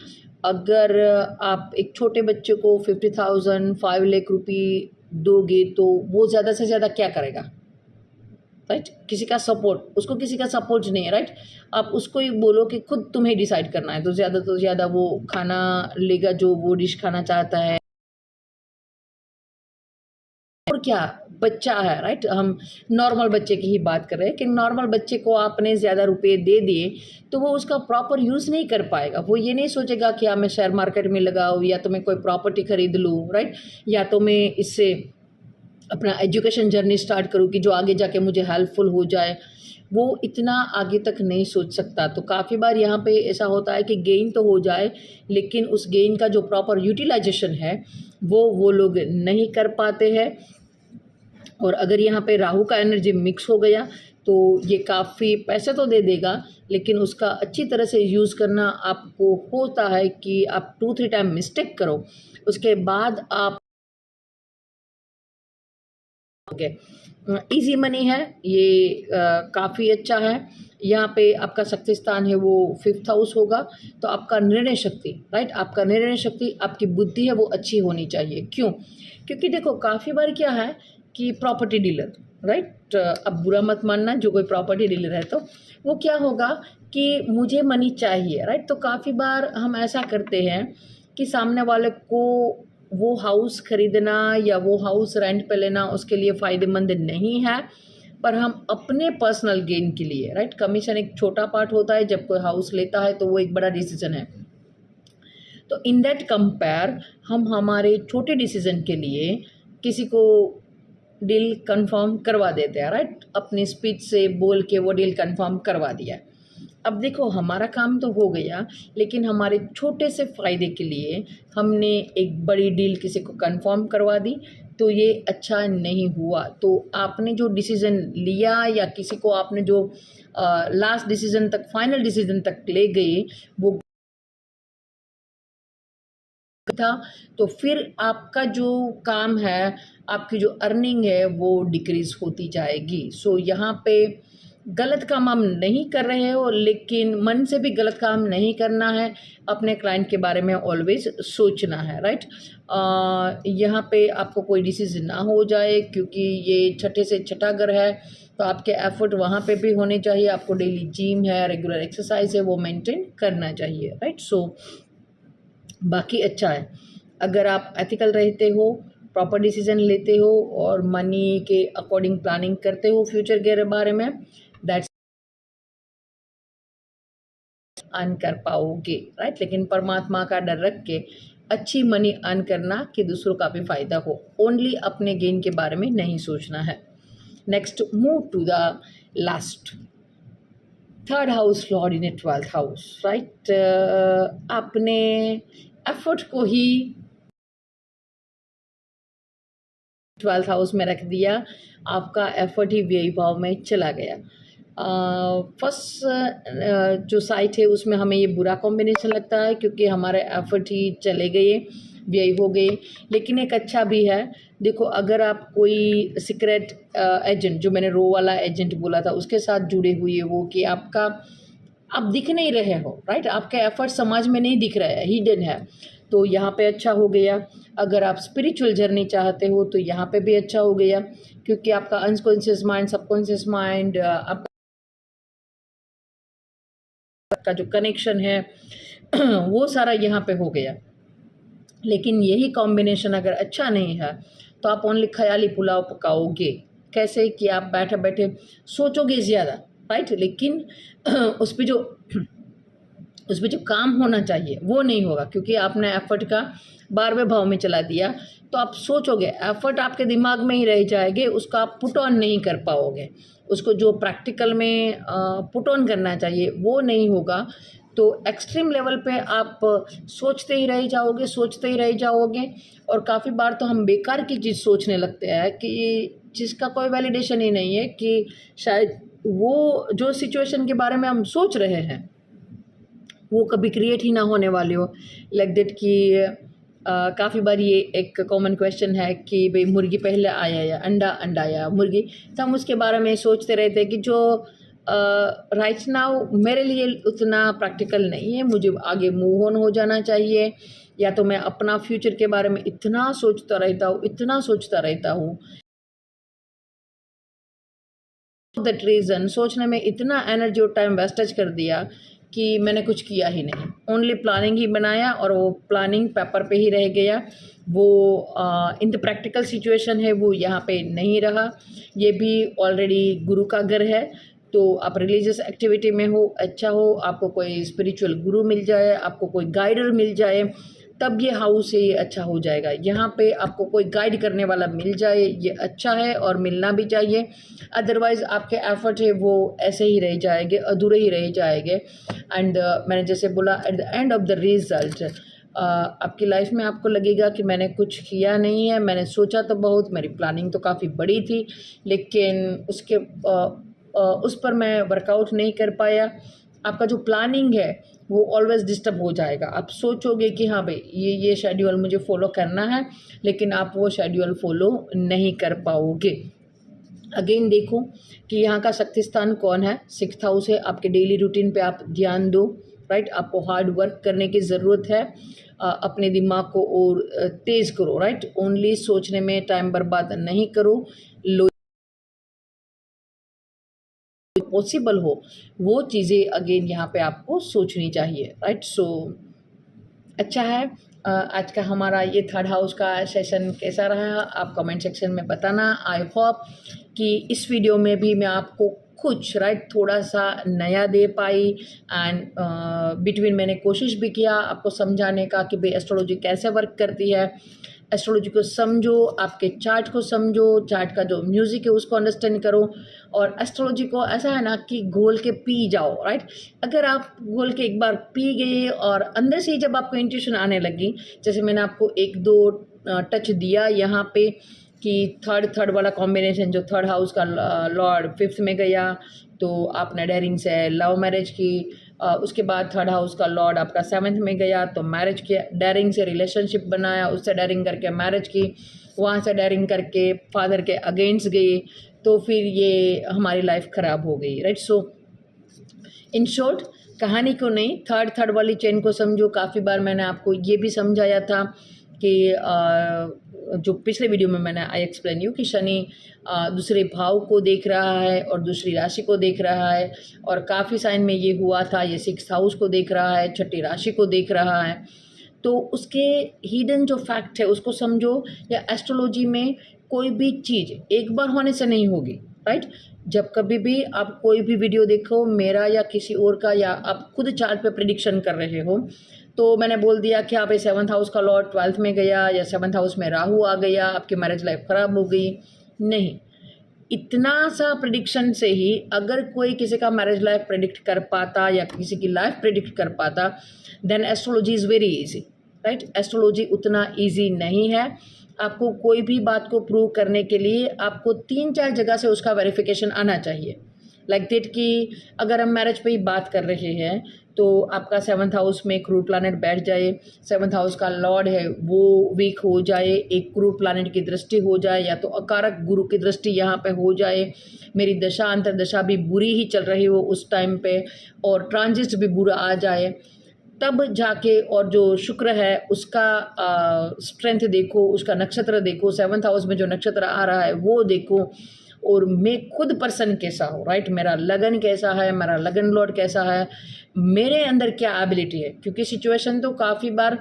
अगर आप एक छोटे बच्चे को 50,000 5 लाख रुपये दोगे तो वो ज़्यादा से ज़्यादा क्या करेगा, राइट। किसी का सपोर्ट, उसको किसी का सपोर्ट नहीं है, राइट। आप उसको ही बोलो कि खुद तुम्हें डिसाइड करना है, तो ज़्यादा वो खाना लेगा जो वो डिश खाना चाहता है, और क्या बच्चा है, राइट। हम नॉर्मल बच्चे की ही बात कर रहे हैं कि नॉर्मल बच्चे को आपने ज़्यादा रुपए दे दिए तो वो उसका प्रॉपर यूज़ नहीं कर पाएगा। वो ये नहीं सोचेगा कि मैं शेयर मार्केट में लगाऊँ, या तो मैं कोई प्रॉपर्टी खरीद लूँ, राइट, या तो मैं इससे अपना एजुकेशन जर्नी स्टार्ट करूँ कि जो आगे जाके मुझे हेल्पफुल हो जाए। वो इतना आगे तक नहीं सोच सकता। तो काफ़ी बार यहाँ पे ऐसा होता है कि गेन तो हो जाए, लेकिन उस गेन का जो प्रॉपर यूटिलाइजेशन है वो लोग नहीं कर पाते हैं। और अगर यहाँ पे राहु का एनर्जी मिक्स हो गया तो ये काफ़ी पैसे तो दे देगा, लेकिन उसका अच्छी तरह से यूज़ करना आपको होता है कि आप 2-3 टाइम मिस्टेक करो, उसके बाद आप इजी मनी है ये, काफ़ी अच्छा है। यहाँ पे आपका शक्ति स्थान है वो 5th हाउस होगा, तो आपका निर्णय शक्ति, राइट, आपका निर्णय शक्ति, आपकी बुद्धि है वो अच्छी होनी चाहिए। क्यों? क्योंकि देखो काफ़ी बार क्या है कि प्रॉपर्टी डीलर, राइट, अब बुरा मत मानना जो कोई प्रॉपर्टी डीलर है, तो वो क्या होगा कि मुझे मनी चाहिए, राइट। तो काफ़ी बार हम ऐसा करते हैं कि सामने वाले को वो हाउस खरीदना या वो हाउस रेंट पे लेना उसके लिए फ़ायदेमंद नहीं है, पर हम अपने पर्सनल गेन के लिए, राइट, कमीशन एक छोटा पार्ट होता है, जब कोई हाउस लेता है तो वो एक बड़ा डिसीजन है। तो इन दैट कंपेयर हम हमारे छोटे डिसीजन के लिए किसी को डील कंफर्म करवा देते हैं, राइट, अपनी स्पीच से बोल के वो डील कंफर्म करवा दिया। अब देखो हमारा काम तो हो गया, लेकिन हमारे छोटे से फ़ायदे के लिए हमने एक बड़ी डील किसी को कंफर्म करवा दी, तो ये अच्छा नहीं हुआ। तो आपने जो डिसीज़न लिया या किसी को आपने जो लास्ट डिसीज़न तक, फाइनल डिसीज़न तक ले गए, वो था, तो फिर आपका जो काम है, आपकी जो अर्निंग है वो डिक्रीज़ होती जाएगी। सो यहाँ पे गलत काम हम नहीं कर रहे हो, लेकिन मन से भी गलत काम नहीं करना है, अपने क्लाइंट के बारे में ऑलवेज सोचना है, राइट। यहाँ पे आपको कोई डिसीज़ ना हो जाए, क्योंकि ये छठे से छठा घर है, तो आपके एफर्ट वहाँ पे भी होने चाहिए। आपको डेली जिम है, रेगुलर एक्सरसाइज है, वो मेंटेन करना चाहिए, राइट। सो बाकी अच्छा है अगर आप एथिकल रहते हो, प्रॉपर डिसीजन लेते हो और मनी के अकॉर्डिंग प्लानिंग करते हो फ्यूचर के बारे में, दैट्स अर्न कर पाओगे, राइट। लेकिन परमात्मा का डर रख के अच्छी मनी अर्न करना कि दूसरों का भी फायदा हो, ओनली अपने गेन के बारे में नहीं सोचना है। Next move to the last third house lord in a 12th house, right. आपने एफर्ट को ही 12th हाउस में रख दिया, आपका एफर्ट ही व्यय भाव में चला गया। फर्स्ट जो साइट है उसमें हमें ये बुरा कॉम्बिनेशन लगता है, क्योंकि हमारे एफर्ट ही चले गए, व्यय हो गए। लेकिन एक अच्छा भी है, देखो अगर आप कोई सीक्रेट एजेंट, जो मैंने रो वाला एजेंट बोला था, उसके साथ जुड़े हुए हो कि आपका आप दिख नहीं रहे हो, राइट, आपके एफर्ट समाज में नहीं दिख रहे हैं, हिडन है, तो यहाँ पे अच्छा हो गया। अगर आप स्पिरिचुअल जर्नी चाहते हो तो यहाँ पे भी अच्छा हो गया, क्योंकि आपका अनकॉन्शियस माइंड, सबकॉन्शियस माइंड, आपका जो कनेक्शन है वो सारा यहाँ पे हो गया। लेकिन यही कॉम्बिनेशन अगर अच्छा नहीं है तो आप ओनली ख्याली पुलाव पकाओगे। कैसे कि आप बैठे बैठे सोचोगे ज़्यादा, राइट, लेकिन उस पर जो काम होना चाहिए वो नहीं होगा, क्योंकि आपने एफर्ट का 12वें भाव में चला दिया। तो आप सोचोगे, एफर्ट आपके दिमाग में ही रह जाएंगे, उसका आप पुट ऑन नहीं कर पाओगे, उसको जो प्रैक्टिकल में पुट ऑन करना चाहिए वो नहीं होगा। तो एक्सट्रीम लेवल पे आप सोचते ही रह जाओगे, सोचते ही रह जाओगे, और काफ़ी बार तो हम बेकार की चीज़ सोचने लगते हैं कि जिसका कोई वैलिडेशन ही नहीं है, कि शायद वो जो सिचुएशन के बारे में हम सोच रहे हैं वो कभी क्रिएट ही ना होने वाली हो। लाइक दैट कि काफ़ी बार ये एक कॉमन क्वेश्चन है कि भाई मुर्गी पहले आया या अंडा, अंडा आया मुर्गी, तो हम उसके बारे में सोचते रहते हैं कि जो राइट नाउ मेरे लिए उतना प्रैक्टिकल नहीं है, मुझे आगे मूव ऑन हो जाना चाहिए, या तो मैं अपना फ्यूचर के बारे में इतना सोचता रहता हूँ दैट रीज़न सोचने में इतना एनर्जी और टाइम वेस्टेज कर दिया कि मैंने कुछ किया ही नहीं, ओनली प्लानिंग ही बनाया और वो प्लानिंग पेपर पे ही रह गया, वो इन द प्रैक्टिकल सिचुएशन है वो यहाँ पे नहीं रहा। ये भी ऑलरेडी गुरु का घर है, तो आप रिलीजियस एक्टिविटी में हो, अच्छा हो, आपको कोई स्पिरिचुअल गुरु मिल जाए, आपको कोई गाइडर मिल जाए, तब ये हाउस ये अच्छा हो जाएगा। यहाँ पे आपको कोई गाइड करने वाला मिल जाए, ये अच्छा है और मिलना भी चाहिए, अदरवाइज़ आपके एफर्ट है वो ऐसे ही रह जाएंगे, अधूरे ही रह जाएंगे। एंड मैंने जैसे बोला, eight the end of the result आपकी लाइफ में आपको लगेगा कि मैंने कुछ किया नहीं है, मैंने सोचा तो बहुत, मेरी प्लानिंग तो काफ़ी बड़ी थी, लेकिन उसके उस पर मैं वर्कआउट नहीं कर पाया। आपका जो प्लानिंग है वो ऑलवेज डिस्टर्ब हो जाएगा। आप सोचोगे कि हाँ भाई ये शेड्यूल मुझे फॉलो करना है, लेकिन आप वो शेड्यूल फॉलो नहीं कर पाओगे। अगेन देखो कि यहाँ का शक्ति स्थान कौन है, 6th हाउस है। आपके डेली रूटीन पे आप ध्यान दो, राइट, आपको हार्ड वर्क करने की ज़रूरत है, अपने दिमाग को और तेज़ करो, राइट, ओनली सोचने में टाइम बर्बाद नहीं करो, पॉसिबल हो वो चीज़ें अगेन यहाँ पे आपको सोचनी चाहिए, राइट। सो अच्छा है। आज का हमारा ये 3rd हाउस का सेशन कैसा रहा आप कमेंट सेक्शन में बताना। आई होप कि इस वीडियो में भी मैं आपको कुछ राइट थोड़ा सा नया दे पाई। एंड बिटवीन मैंने कोशिश भी किया आपको समझाने का कि भाई एस्ट्रोलॉजी कैसे वर्क करती है। एस्ट्रोलॉजी को समझो, आपके चार्ट को समझो, चार्ट का जो म्यूज़िक है उसको अंडरस्टैंड करो। और एस्ट्रोलॉजी को ऐसा है ना कि घोल के पी जाओ, राइट। अगर आप घोल के एक बार पी गए और अंदर से ही जब आपको इंट्यूशन आने लगी, जैसे मैंने आपको एक दो टच दिया यहाँ पे कि थर्ड वाला कॉम्बिनेशन, जो थर्ड हाउस का लॉर्ड फिफ्थ में गया तो आपने डेयरिंग से लव मैरिज की। उसके बाद थर्ड हाउस का लॉर्ड आपका सेवन्थ में गया तो मैरिज किया, डेयरिंग से रिलेशनशिप बनाया, उससे डेयरिंग करके मैरिज की, वहाँ से डेयरिंग करके फादर के अगेंस्ट गई, तो फिर ये हमारी लाइफ ख़राब हो गई, राइट। सो इन शॉर्ट, कहानी को नहीं, थर्ड वाली चेन को समझो। काफ़ी बार मैंने आपको ये भी समझाया था कि जो पिछले वीडियो में मैंने आई एक्सप्लेन यू कि शनि दूसरे भाव को देख रहा है और दूसरी राशि को देख रहा है, और काफ़ी साइन में ये हुआ था, ये सिक्स्थ हाउस को देख रहा है, छठी राशि को देख रहा है। तो उसके हिडन जो फैक्ट है उसको समझो। या एस्ट्रोलॉजी में कोई भी चीज़ एक बार होने से नहीं होगी, राइट। जब कभी भी आप कोई भी वीडियो देखो मेरा या किसी और का, या आप खुद चार्ट पे प्रिडिक्शन कर रहे हो, तो मैंने बोल दिया कि आप सेवन्थ हाउस का लॉर्ड 12th में गया या सेवन्थ हाउस में राहु आ गया, आपकी मैरिज लाइफ ख़राब हो गई, नहीं। इतना सा प्रिडिक्शन से ही अगर कोई किसी का मैरिज लाइफ प्रिडिक्ट कर पाता या किसी की लाइफ प्रिडिक्ट कर पाता, then astrology is very easy, right. Astrology उतना इजी नहीं है। आपको कोई भी बात को प्रूव करने के लिए आपको 3-4 जगह से उसका वेरिफिकेशन आना चाहिए। लाइक दैट कि अगर हम मैरिज पे ही बात कर रहे हैं तो आपका सेवन्थ हाउस में क्रू प्लानट बैठ जाए, सेवन्थ हाउस का लॉर्ड है वो वीक हो जाए, एक क्रू प्लानट की दृष्टि हो जाए, या तो अकारक गुरु की दृष्टि यहाँ पे हो जाए, मेरी दशा अंतर्दशा भी बुरी ही चल रही हो उस टाइम पे, और ट्रांजिट भी बुरा आ जाए, तब जाके, और जो शुक्र है उसका स्ट्रेंथ देखो, उसका नक्षत्र देखो, सेवन्थ हाउस में जो नक्षत्र आ रहा है वो देखो, और मैं खुद पर्सन कैसा हूँ, राइट। मेरा लगन कैसा है, मेरा लगन लॉर्ड कैसा है, मेरे अंदर क्या एबिलिटी है। क्योंकि सिचुएशन तो काफ़ी बार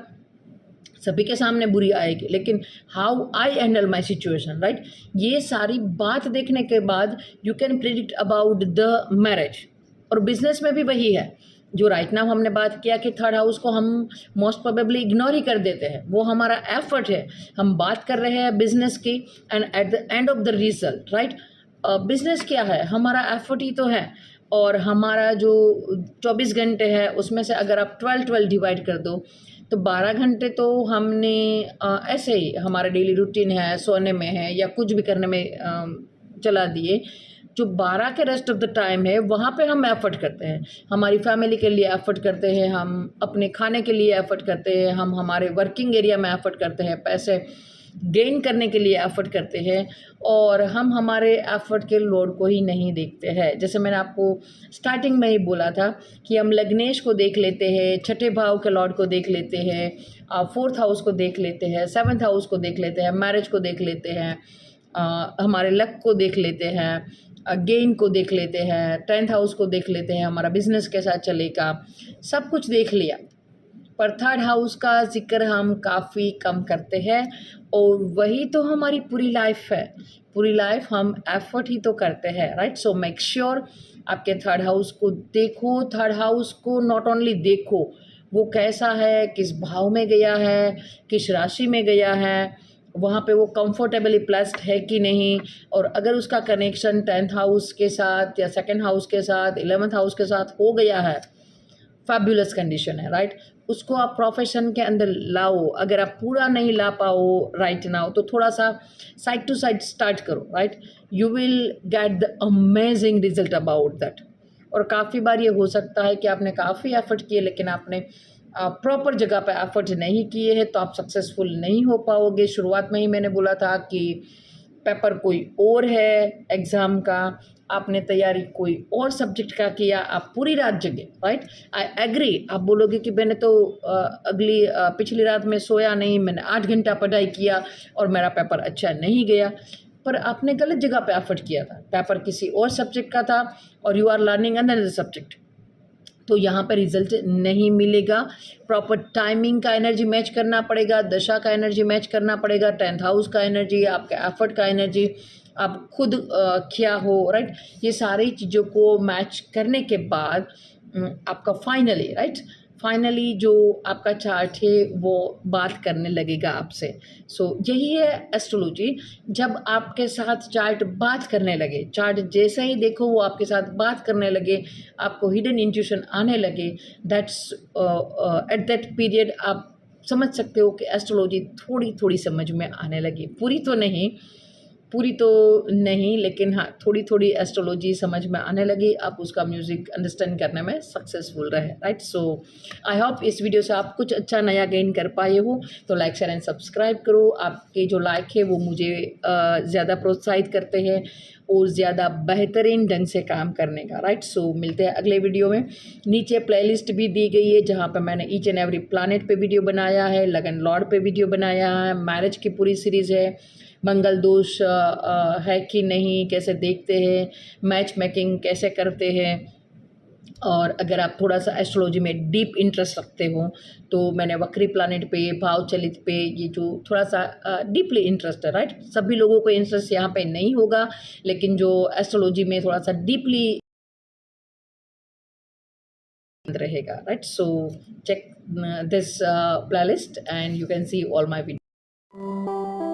सभी के सामने बुरी आएगी, लेकिन how I handle my situation, right. ये सारी बात देखने के बाद you can predict about the marriage. और बिजनेस में भी वही है, जो राइट नाउ हमने बात किया कि थर्ड हाउस को हम मोस्ट प्रोबेबली इग्नोर ही कर देते हैं, वो हमारा एफर्ट है। हम बात कर रहे हैं बिजनेस की, and eight the end of the result, right, business क्या है, हमारा एफर्ट ही तो है। और हमारा जो 24 घंटे है उसमें से अगर आप 12 डिवाइड कर दो तो 12 घंटे तो हमने ऐसे ही हमारा डेली रूटीन है, सोने में है या कुछ भी करने में चला दिए। जो 12 के रेस्ट ऑफ द टाइम है वहाँ पे हम एफर्ट करते हैं, हमारी फैमिली के लिए एफर्ट करते हैं, हम अपने खाने के लिए एफर्ट करते हैं, हम हमारे वर्किंग एरिया में एफर्ट करते हैं, पैसे गेन करने के लिए एफर्ट करते हैं, और हम हमारे एफर्ट के लोड को ही नहीं देखते हैं। जैसे मैंने आपको स्टार्टिंग में ही बोला था कि हम लग्नेश को देख लेते हैं, छठे भाव के लॉर्ड को देख लेते हैं, फोर्थ हाउस को देख लेते हैं, सेवन्थ हाउस को देख लेते हैं, मैरिज को देख लेते हैं, हमारे लक को देख लेते हैं, गेन को देख लेते हैं, 10th हाउस को देख लेते हैं, हमारा बिजनेस कैसा चलेगा, सब कुछ देख लिया। पर थर्ड हाउस का जिक्र हम काफ़ी कम करते हैं, और वही तो हमारी पूरी लाइफ है। पूरी लाइफ हम एफर्ट ही तो करते हैं, राइट। सो मेक श्योर आपके थर्ड हाउस को देखो, थर्ड हाउस को नॉट ओनली देखो वो कैसा है, किस भाव में गया है, किस राशि में गया है, वहाँ पे वो कंफर्टेबली प्लेस्ड है कि नहीं, और अगर उसका कनेक्शन 10th हाउस के साथ या 2nd हाउस के साथ 11th हाउस के साथ हो गया है, फैबुलस कंडीशन है, राइट। उसको आप प्रोफेशन के अंदर लाओ। अगर आप पूरा नहीं ला पाओ राइट नाउ तो थोड़ा सा साइड टू साइड स्टार्ट करो, right. You will get the amazing result about that. और काफ़ी बार ये हो सकता है कि आपने काफ़ी एफर्ट किए लेकिन आपने प्रॉपर जगह पे एफर्ट नहीं किए हैं, तो आप सक्सेसफुल नहीं हो पाओगे। शुरुआत में ही मैंने बोला था कि पेपर कोई और है एग्ज़ाम का, आपने तैयारी कोई और सब्जेक्ट का किया, आप पूरी रात जगे, राइट। आई एग्री, आप बोलोगे कि मैंने तो पिछली रात में सोया नहीं, मैंने 8 घंटा पढ़ाई किया और मेरा पेपर अच्छा नहीं गया, पर आपने गलत जगह पे एफर्ट किया था। पेपर किसी और सब्जेक्ट का था और you are learning another subject, तो यहाँ पर रिजल्ट नहीं मिलेगा। प्रॉपर टाइमिंग का एनर्जी मैच करना पड़ेगा, दशा का एनर्जी मैच करना पड़ेगा, 10th हाउस का एनर्जी, आपके एफर्ट का एनर्जी, आप खुद क्या हो, राइट। ये सारी चीज़ों को मैच करने के बाद आपका फाइनली जो आपका चार्ट है वो बात करने लगेगा आपसे। सो यही है एस्ट्रोलॉजी। जब आपके साथ चार्ट बात करने लगे, चार्ट जैसे ही देखो वो आपके साथ बात करने लगे, आपको हिडन इंट्यूशन आने लगे, दैट्स एट दैट पीरियड आप समझ सकते हो कि एस्ट्रोलॉजी थोड़ी थोड़ी समझ में आने लगी। पूरी तो नहीं, लेकिन हाँ, थोड़ी थोड़ी एस्ट्रोलॉजी समझ में आने लगी। आप उसका म्यूज़िक अंडरस्टैंड करने में सक्सेसफुल रहे, राइट। सो आई होप इस वीडियो से आप कुछ अच्छा नया गेन कर पाए हो। तो लाइक शेयर एंड सब्सक्राइब करो। आपके जो लाइक है वो मुझे ज़्यादा प्रोत्साहित करते हैं और ज़्यादा बेहतरीन ढंग से काम करने का, राइट। सो मिलते हैं अगले वीडियो में। नीचे प्लेलिस्ट भी दी गई है जहाँ पर मैंने ईच एंड एवरी प्लानेट पे वीडियो बनाया है, लगन लॉर्ड पे वीडियो बनाया है, मैरिज की पूरी सीरीज़ है, मंगल दोष है कि नहीं कैसे देखते हैं, मैच मेकिंग कैसे करते हैं। और अगर आप थोड़ा सा एस्ट्रोलॉजी में डीप इंटरेस्ट रखते हो तो मैंने वक्री प्लानेट पे, भाव चलित पे, ये जो थोड़ा सा डीपली इंटरेस्ट है, राइट। सभी लोगों को इंटरेस्ट यहाँ पे नहीं होगा, लेकिन जो एस्ट्रोलॉजी में थोड़ा सा डीपली रहेगा, right. So check this playlist and you can see all my video.